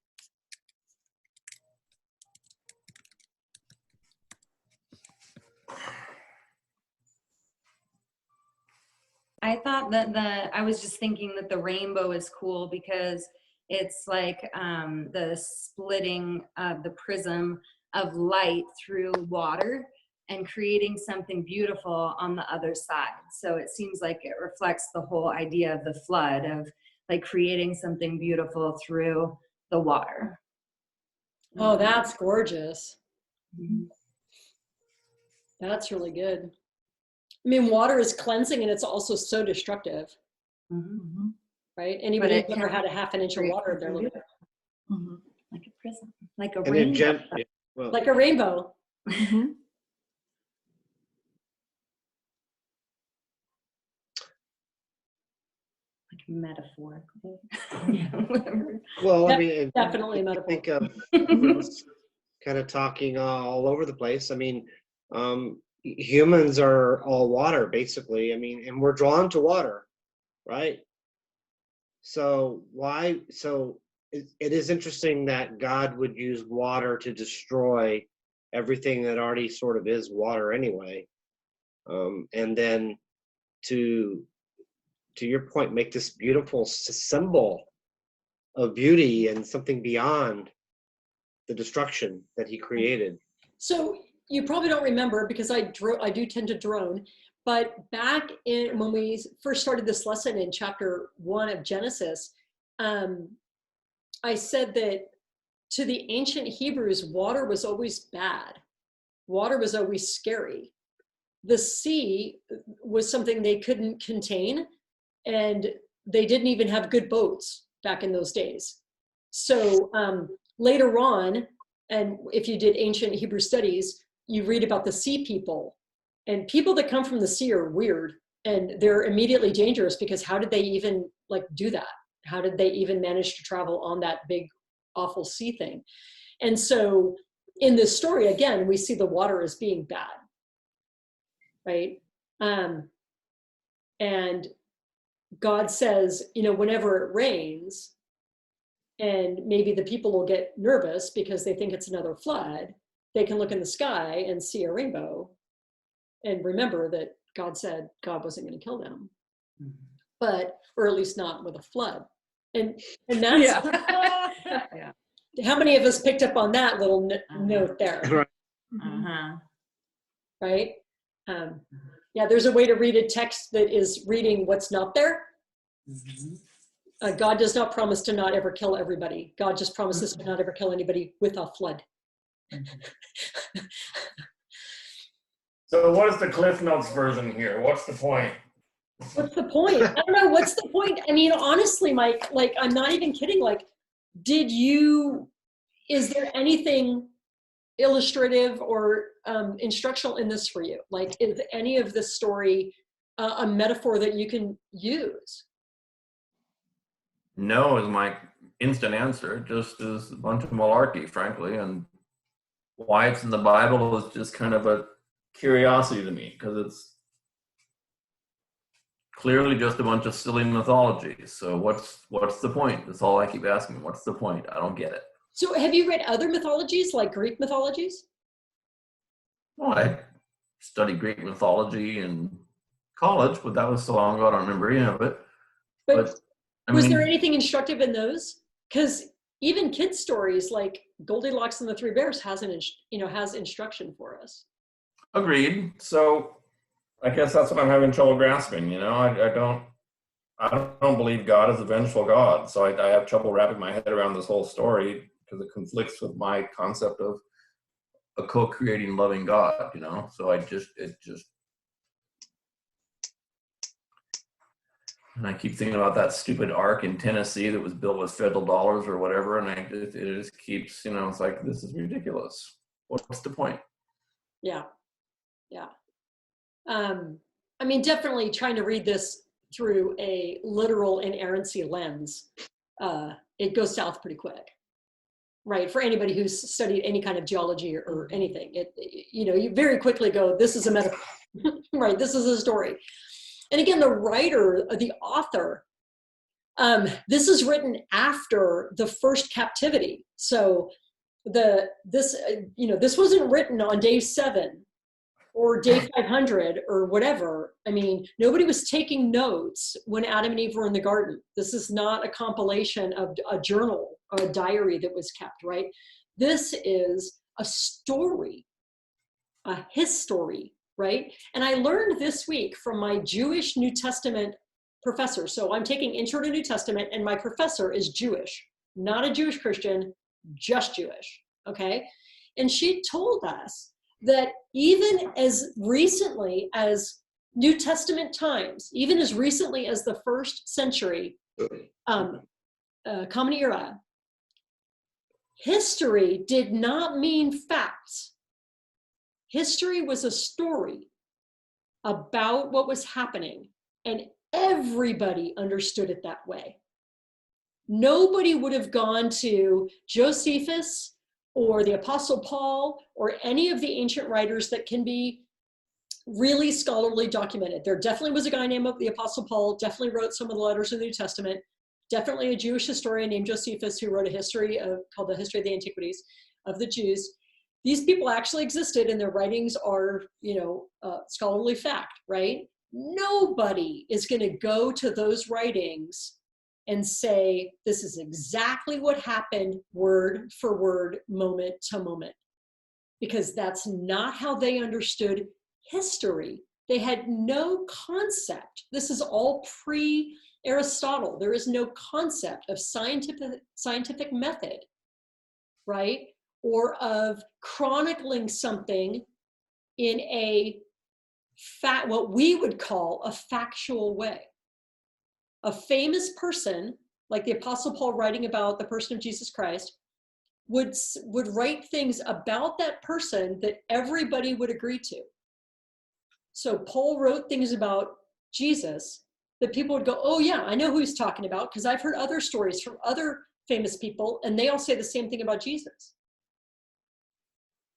I thought that I was just thinking that the rainbow is cool because it's like the splitting of the prism of light through water and creating something beautiful on the other side. So it seems like it reflects the whole idea of the flood, of like creating something beautiful through the water. Oh, that's gorgeous. Mm-hmm. That's really good. I mean, water is cleansing and it's also so destructive, Mm-hmm. right? Anybody who's ever had a half an inch of water in their life. Mm-hmm. Like a prism, like a And rainbow. well, Like a rainbow. Mm-hmm. Like metaphorically. Yeah, whatever. well, I Yep, mean, definitely a I metaphor. think of kind of talking all over the place. I mean, humans are all water, basically. I mean, and we're drawn to water, right? So why? So it is interesting that God would use water to destroy everything that already sort of is water anyway, and then to your point, make this beautiful symbol of beauty and something beyond the destruction that he created. So you probably don't remember, because I do tend to drone, but back in when we first started this lesson in chapter 1 of Genesis, I said that to the ancient Hebrews, water was always bad. Water was always scary. The sea was something they couldn't contain, and they didn't even have good boats back in those days. So later on, and if you did ancient Hebrew studies, you read about the sea people, and people that come from the sea are weird, and they're immediately dangerous, because how did they even do that? How did they even manage to travel on that big, awful sea thing? And so in this story, again, we see the water as being bad, right? And God says, whenever it rains, and maybe the people will get nervous because they think it's another flood, they can look in the sky and see a rainbow and remember that God said God wasn't going to kill them, or at least not with a flood. And that's, Yeah. how many of us picked up on that little note there? Right. Uh-huh. Right? Yeah, there's a way to read a text that is reading what's not there. God does not promise to not ever kill everybody. God just promises to not ever kill anybody with a flood. So what is the Cliff Notes version here? What's the point? What's the point? I don't know. What's the point? I mean, honestly, Mike, I'm not even kidding. Is there anything illustrative or instructional in this for you? Is any of this story a metaphor that you can use? No is my instant answer. It just is a bunch of malarkey, frankly, and why it's in the Bible is just kind of a curiosity to me, because it's clearly just a bunch of silly mythology. So what's the point? That's all I keep asking. What's the point? I don't get it. So have you read other mythologies, like Greek mythologies? Well, I studied Greek mythology in college, but that was so long ago I don't remember any of it. But was there anything instructive in those? Because even kids' stories like Goldilocks and the Three Bears has instruction for us. Agreed. So I guess that's what I'm having trouble grasping. I don't. I don't believe God is a vengeful God. So I have trouble wrapping my head around this whole story because it conflicts with my concept of a co-creating loving God, you know? So and I keep thinking about that stupid ark in Tennessee that was built with federal dollars or whatever. And it just keeps, you know, it's like, this is ridiculous. What's the point? Yeah. Yeah. I mean, definitely trying to read this through a literal inerrancy lens, it goes south pretty quick, right? For anybody who's studied any kind of geology or anything, you very quickly go, this is a metaphor, right? This is a story. And again, the writer, the author, this is written after the first captivity. So this wasn't written on day 7 or day 500 or whatever. I mean, nobody was taking notes when Adam and Eve were in the garden. This is not a compilation of a journal or a diary that was kept, right? This is a story, a history, right? And I learned this week from my Jewish New Testament professor. So I'm taking Intro to New Testament, and my professor is Jewish, not a Jewish Christian, just Jewish, okay? And she told us that even as recently as New Testament times, even as recently as the 1st century, Common Era, history did not mean facts. History was a story about what was happening, and everybody understood it that way. Nobody would have gone to Josephus or the Apostle Paul or any of the ancient writers that can be really scholarly documented. There definitely was a guy named the Apostle Paul, definitely wrote some of the letters of the New Testament, definitely a Jewish historian named Josephus who wrote a history called the History of the Antiquities of the Jews. These people actually existed, and their writings are, scholarly fact, right? Nobody is going to go to those writings and say, this is exactly what happened, word for word, moment to moment, because that's not how they understood history. They had no concept. This is all pre-Aristotle. There is no concept of scientific method, right? Or of chronicling something in what we would call a factual way. A famous person, like the Apostle Paul writing about the person of Jesus Christ, would write things about that person that everybody would agree to. So Paul wrote things about Jesus that people would go, oh yeah, I know who he's talking about, because I've heard other stories from other famous people, and they all say the same thing about Jesus.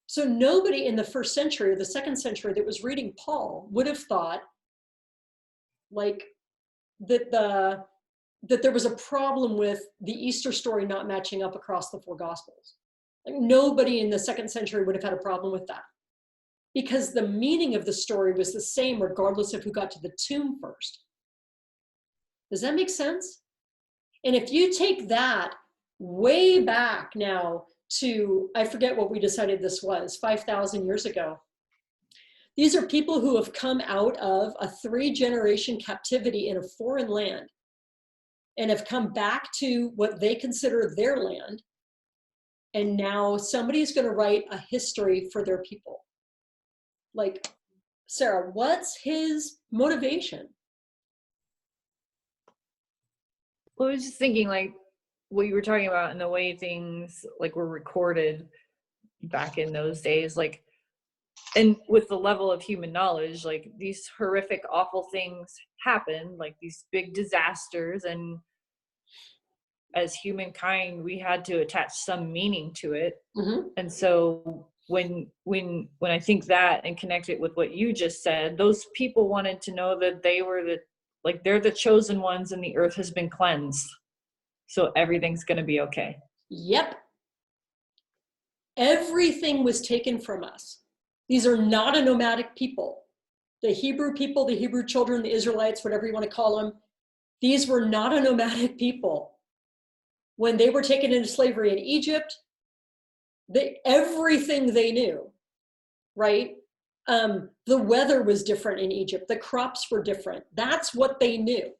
So nobody in the 1st century or the 2nd century that was reading Paul would have thought like that there was a problem with the Easter story not matching up across the 4 Gospels. Like nobody in the 2nd century would have had a problem with that, because the meaning of the story was the same regardless of who got to the tomb first. Does that make sense? And if you take that way back now to, I forget what we decided this was, 5,000 years ago. These are people who have come out of a 3-generation captivity in a foreign land and have come back to what they consider their land. And now somebody's going to write a history for their people. Like, Sarah, what's his motivation? Well, I was just thinking, like, what you were talking about and the way things, like, were recorded back in those days, like, and with the level of human knowledge, like, these horrific, awful things happen, like these big disasters, and as humankind, we had to attach some meaning to it. Mm-hmm. And so when I think that and connect it with what you just said, those people wanted to know that they were they're the chosen ones and the earth has been cleansed. So everything's going to be okay. Yep. Everything was taken from us. These are not a nomadic people. The Hebrew people, the Hebrew children, the Israelites, whatever you want to call them, these were not a nomadic people. When they were taken into slavery in Egypt, everything they knew, right? The weather was different in Egypt. The crops were different. That's what they knew.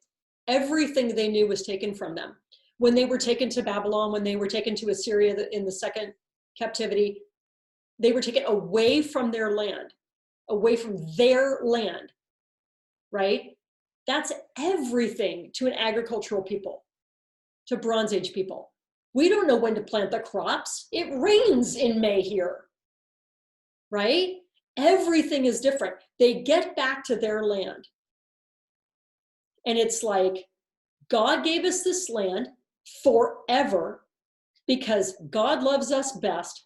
everything they knew was taken from them. When they were taken to Babylon, when they were taken to Assyria in the second captivity, they were taken away from their land, right? That's everything to an agricultural people, to Bronze Age people. We don't know when to plant the crops. It rains in May here, right? Everything is different. They get back to their land. And it's like, God gave us this land forever because God loves us best.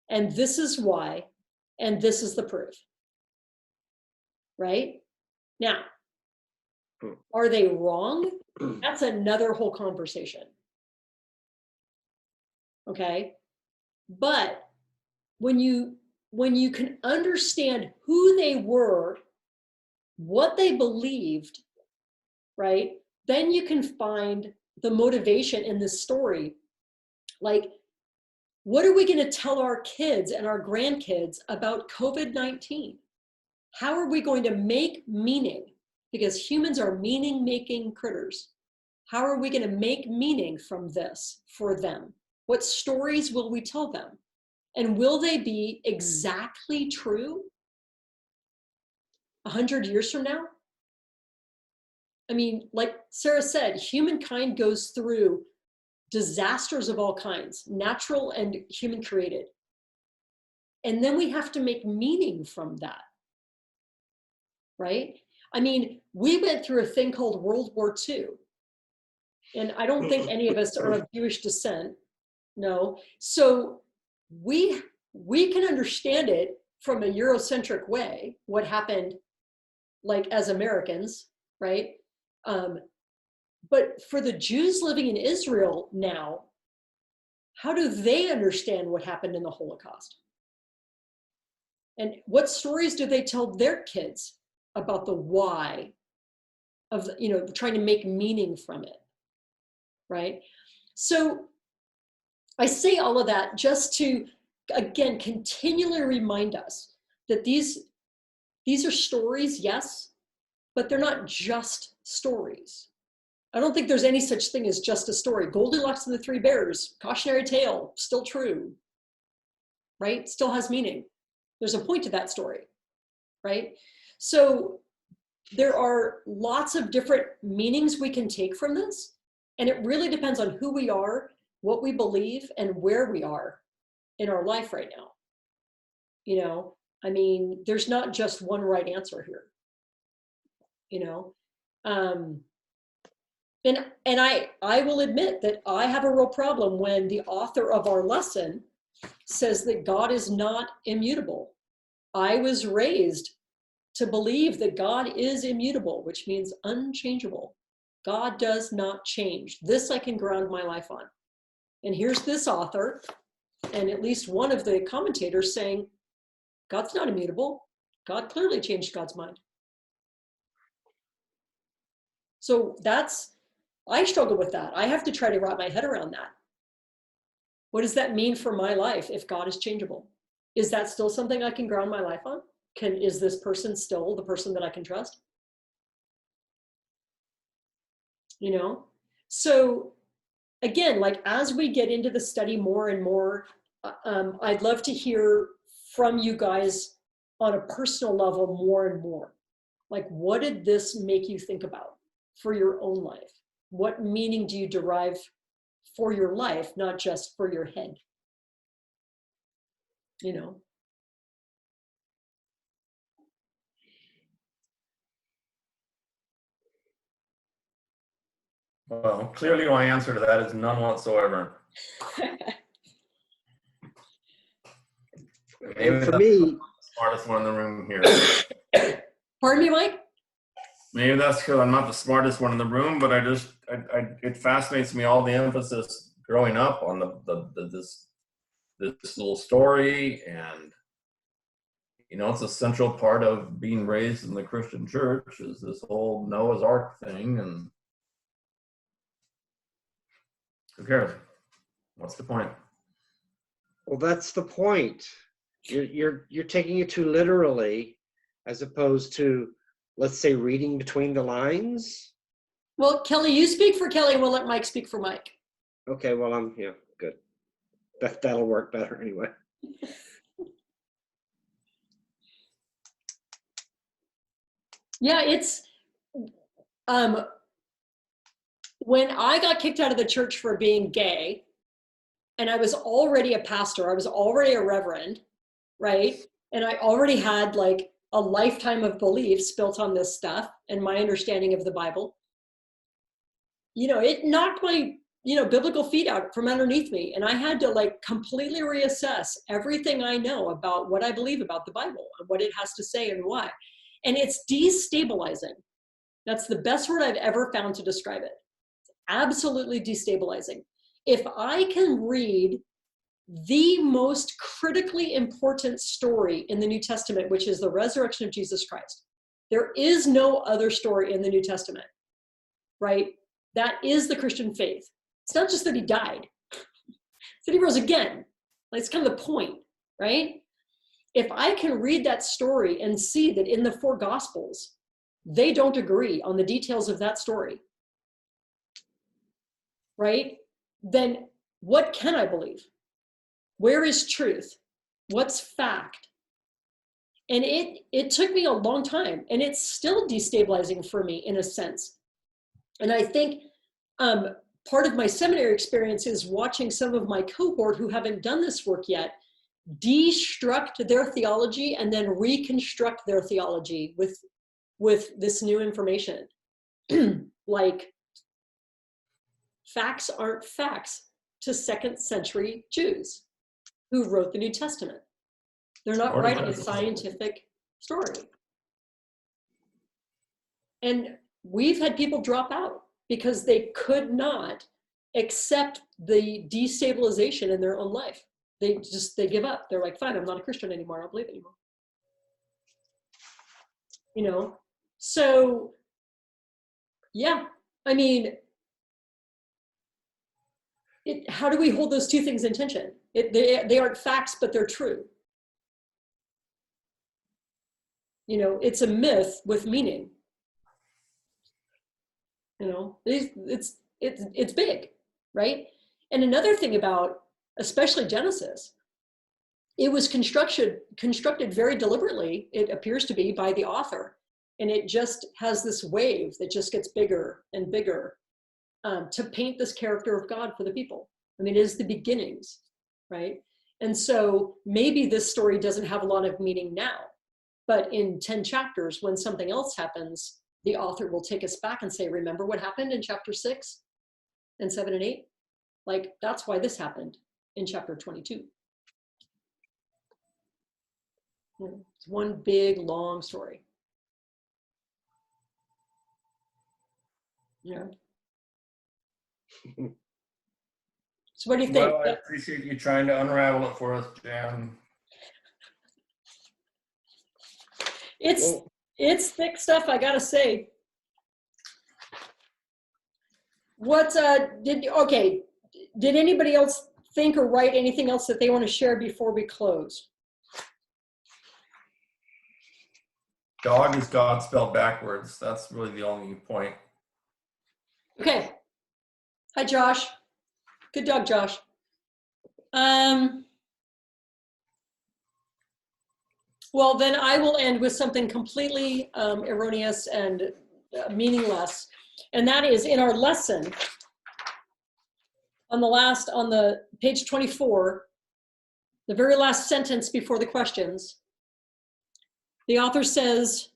And this is why, and this is the proof. Right? Now, are they wrong? That's another whole conversation. Okay? But when you can understand who they were, what they believed, right? Then you can find the motivation in this story. Like, what are we going to tell our kids and our grandkids about COVID-19? How are we going to make meaning? Because humans are meaning-making critters. How are we going to make meaning from this for them? What stories will we tell them? And will they be exactly true 100 years from now? I mean, like Sarah said, humankind goes through disasters of all kinds, natural and human created. And then we have to make meaning from that, right? I mean, we went through a thing called World War II. And I don't think any of us are of Jewish descent, no. So we can understand it from a Eurocentric way, what happened like as Americans, right? But for the Jews living in Israel now, how do they understand what happened in the Holocaust? And what stories do they tell their kids about the why of, trying to make meaning from it, right? So I say all of that just to, again, continually remind us that these are stories, yes, but they're not just stories. I don't think there's any such thing as just a story. Goldilocks and the Three Bears, cautionary tale, still true, right? Still has meaning. There's a point to that story, right? So there are lots of different meanings we can take from this. And it really depends on who we are, what we believe, and where we are in our life right now. I mean, there's not just one right answer here, And I will admit that I have a real problem when the author of our lesson says that God is not immutable. I was raised to believe that God is immutable, which means unchangeable. God does not change. This I can ground my life on. And here's this author, and at least one of the commentators saying, God's not immutable. God clearly changed God's mind. So I struggle with that. I have to try to wrap my head around that. What does that mean for my life if God is changeable? Is that still something I can ground my life on? Is this person still the person that I can trust? So again, like as we get into the study more and more, I'd love to hear from you guys on a personal level more and more. Like, what did this make you think about for your own life? What meaning do you derive for your life, not just for your head? Well, clearly my answer to that is none whatsoever. Maybe For me, the smartest one in the room here. Pardon me, Mike? Maybe that's because I'm not the smartest one in the room, but it fascinates me, all the emphasis growing up on this little story, and it's a central part of being raised in the Christian church is this whole Noah's Ark thing, and who cares? What's the point? well, that's the point. You're taking it too literally, as opposed to, let's say, reading between the lines. Well, Kelly, you speak for Kelly, and we'll let Mike speak for Mike. Okay, well, yeah, good. That'll work better anyway. Yeah, it's when I got kicked out of the church for being gay, and I was already a pastor, I was already a reverend, right? And I already had like a lifetime of beliefs built on this stuff and my understanding of the Bible. It knocked my, biblical feet out from underneath me. And I had to like completely reassess everything I know about what I believe about the Bible and what it has to say and why. And it's destabilizing. That's the best word I've ever found to describe it. It's absolutely destabilizing. If I can read the most critically important story in the New Testament, which is the resurrection of Jesus Christ, there is no other story in the New Testament, right? That is the Christian faith. It's not just that he died, it's that he rose again. Like, it's kind of the point, right? If I can read that story and see that in the 4 Gospels, they don't agree on the details of that story, right? Then what can I believe? Where is truth? What's fact? And it took me a long time, and it's still destabilizing for me in a sense. And I think part of my seminary experience is watching some of my cohort who haven't done this work yet destruct their theology and then reconstruct their theology with this new information. Like, facts aren't facts to 2nd century Jews who wrote the New Testament. They're not writing a scientific story. And we've had people drop out because they could not accept the destabilization in their own life. They give up. They're like, fine, I'm not a Christian anymore. I don't believe anymore. So yeah, I mean, how do we hold those two things in tension? They aren't facts, but they're true. It's a myth with meaning. It's big, right? And another thing about, especially Genesis, it was constructed very deliberately, it appears to be, by the author. And it just has this wave that just gets bigger and bigger to paint this character of God for the people. I mean, it is the beginnings, right? And so maybe this story doesn't have a lot of meaning now, but in 10 chapters, when something else happens, the author will take us back and say, remember what happened in chapter 6 and 7 and 8? Like, that's why this happened in chapter 22. It's one big, long story. Yeah. So what do you think? Well, I appreciate you trying to unravel it for us, Jan. It's thick stuff, I gotta say. Did anybody else think or write anything else that they want to share before we close? Dog is God spelled backwards. That's really the only point. Okay. Hi, Josh. Good dog, Josh. Well, then I will end with something completely erroneous and meaningless. And that is, in our lesson, on the page 24, the very last sentence before the questions, the author says,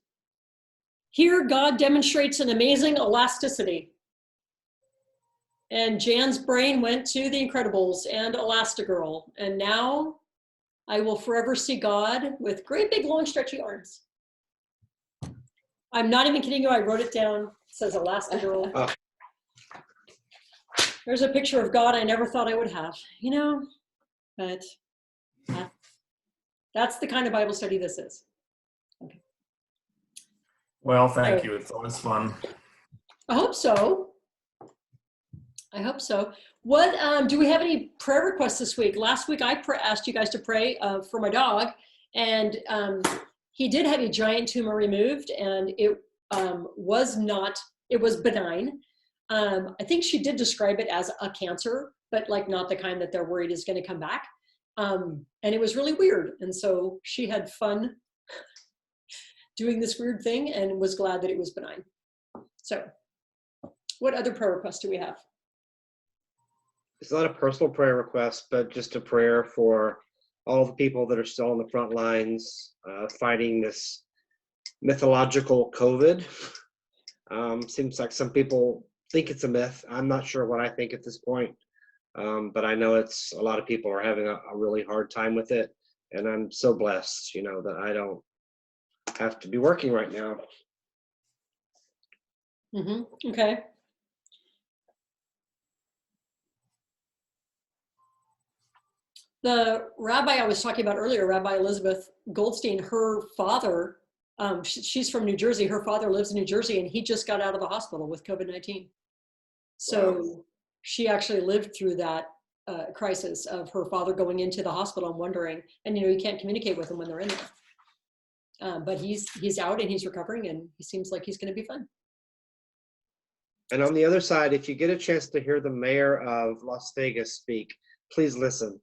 here God demonstrates an amazing elasticity. And Jan's brain went to The Incredibles and Elastigirl. And now I will forever see God with great big long stretchy arms. I'm not even kidding you, I wrote it down. It says Elastigirl. Oh. There's a picture of God I never thought I would have, but that's the kind of Bible study this is. Okay. Well, thank you. It's always fun. I hope so. What do we have any prayer requests this week? Last week I asked you guys to pray for my dog, and he did have a giant tumor removed, and it was benign. I think she did describe it as a cancer, but like not the kind that they're worried is going to come back. And it was really weird. And so she had fun doing this weird thing and was glad that it was benign. So what other prayer requests do we have? It's not a personal prayer request, but just a prayer for all the people that are still on the front lines fighting this mythological COVID. Seems like some people think it's a myth. I'm not sure what I think at this point, but I know a lot of people are having a really hard time with it, and I'm so blessed, that I don't have to be working right now. Okay. The rabbi I was talking about earlier, Rabbi Elizabeth Goldstein, her father, she's from New Jersey. Her father lives in New Jersey, and he just got out of the hospital with COVID-19. So Wow. she actually lived through that crisis of her father going into the hospital and wondering, and you can't communicate with them when they're in there. But he's out and he's recovering, and he seems like he's going to be fine. And on the other side, if you get a chance to hear the mayor of Las Vegas speak, please listen.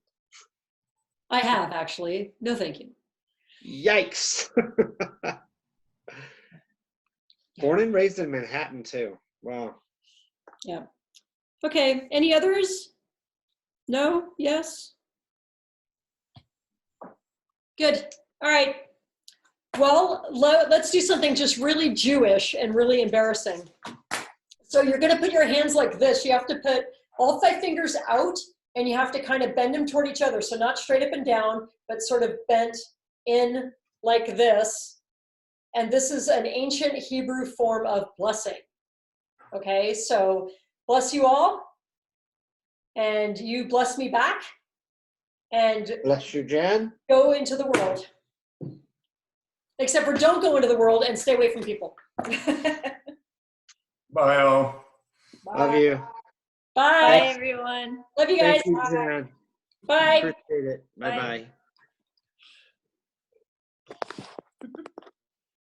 I have, actually. No, thank you. Yikes. Born and raised in Manhattan, too. Wow. Yeah. Okay. Any others? No? Yes? Good. All right. Well, let's do something just really Jewish and really embarrassing. So you're going to put your hands like this. You have to put all 5 fingers out, and you have to kind of bend them toward each other. So not straight up and down, but sort of bent in like this. And this is an ancient Hebrew form of blessing. Okay, so bless you all. And you bless me back. And Bless you, Jan. go into the world. Except for don't go into the world and stay away from people. Bye, all. Love you. Bye, Bye. everyone. Love you guys. Thank you, Jan. Bye. Appreciate it. Bye. Bye-bye.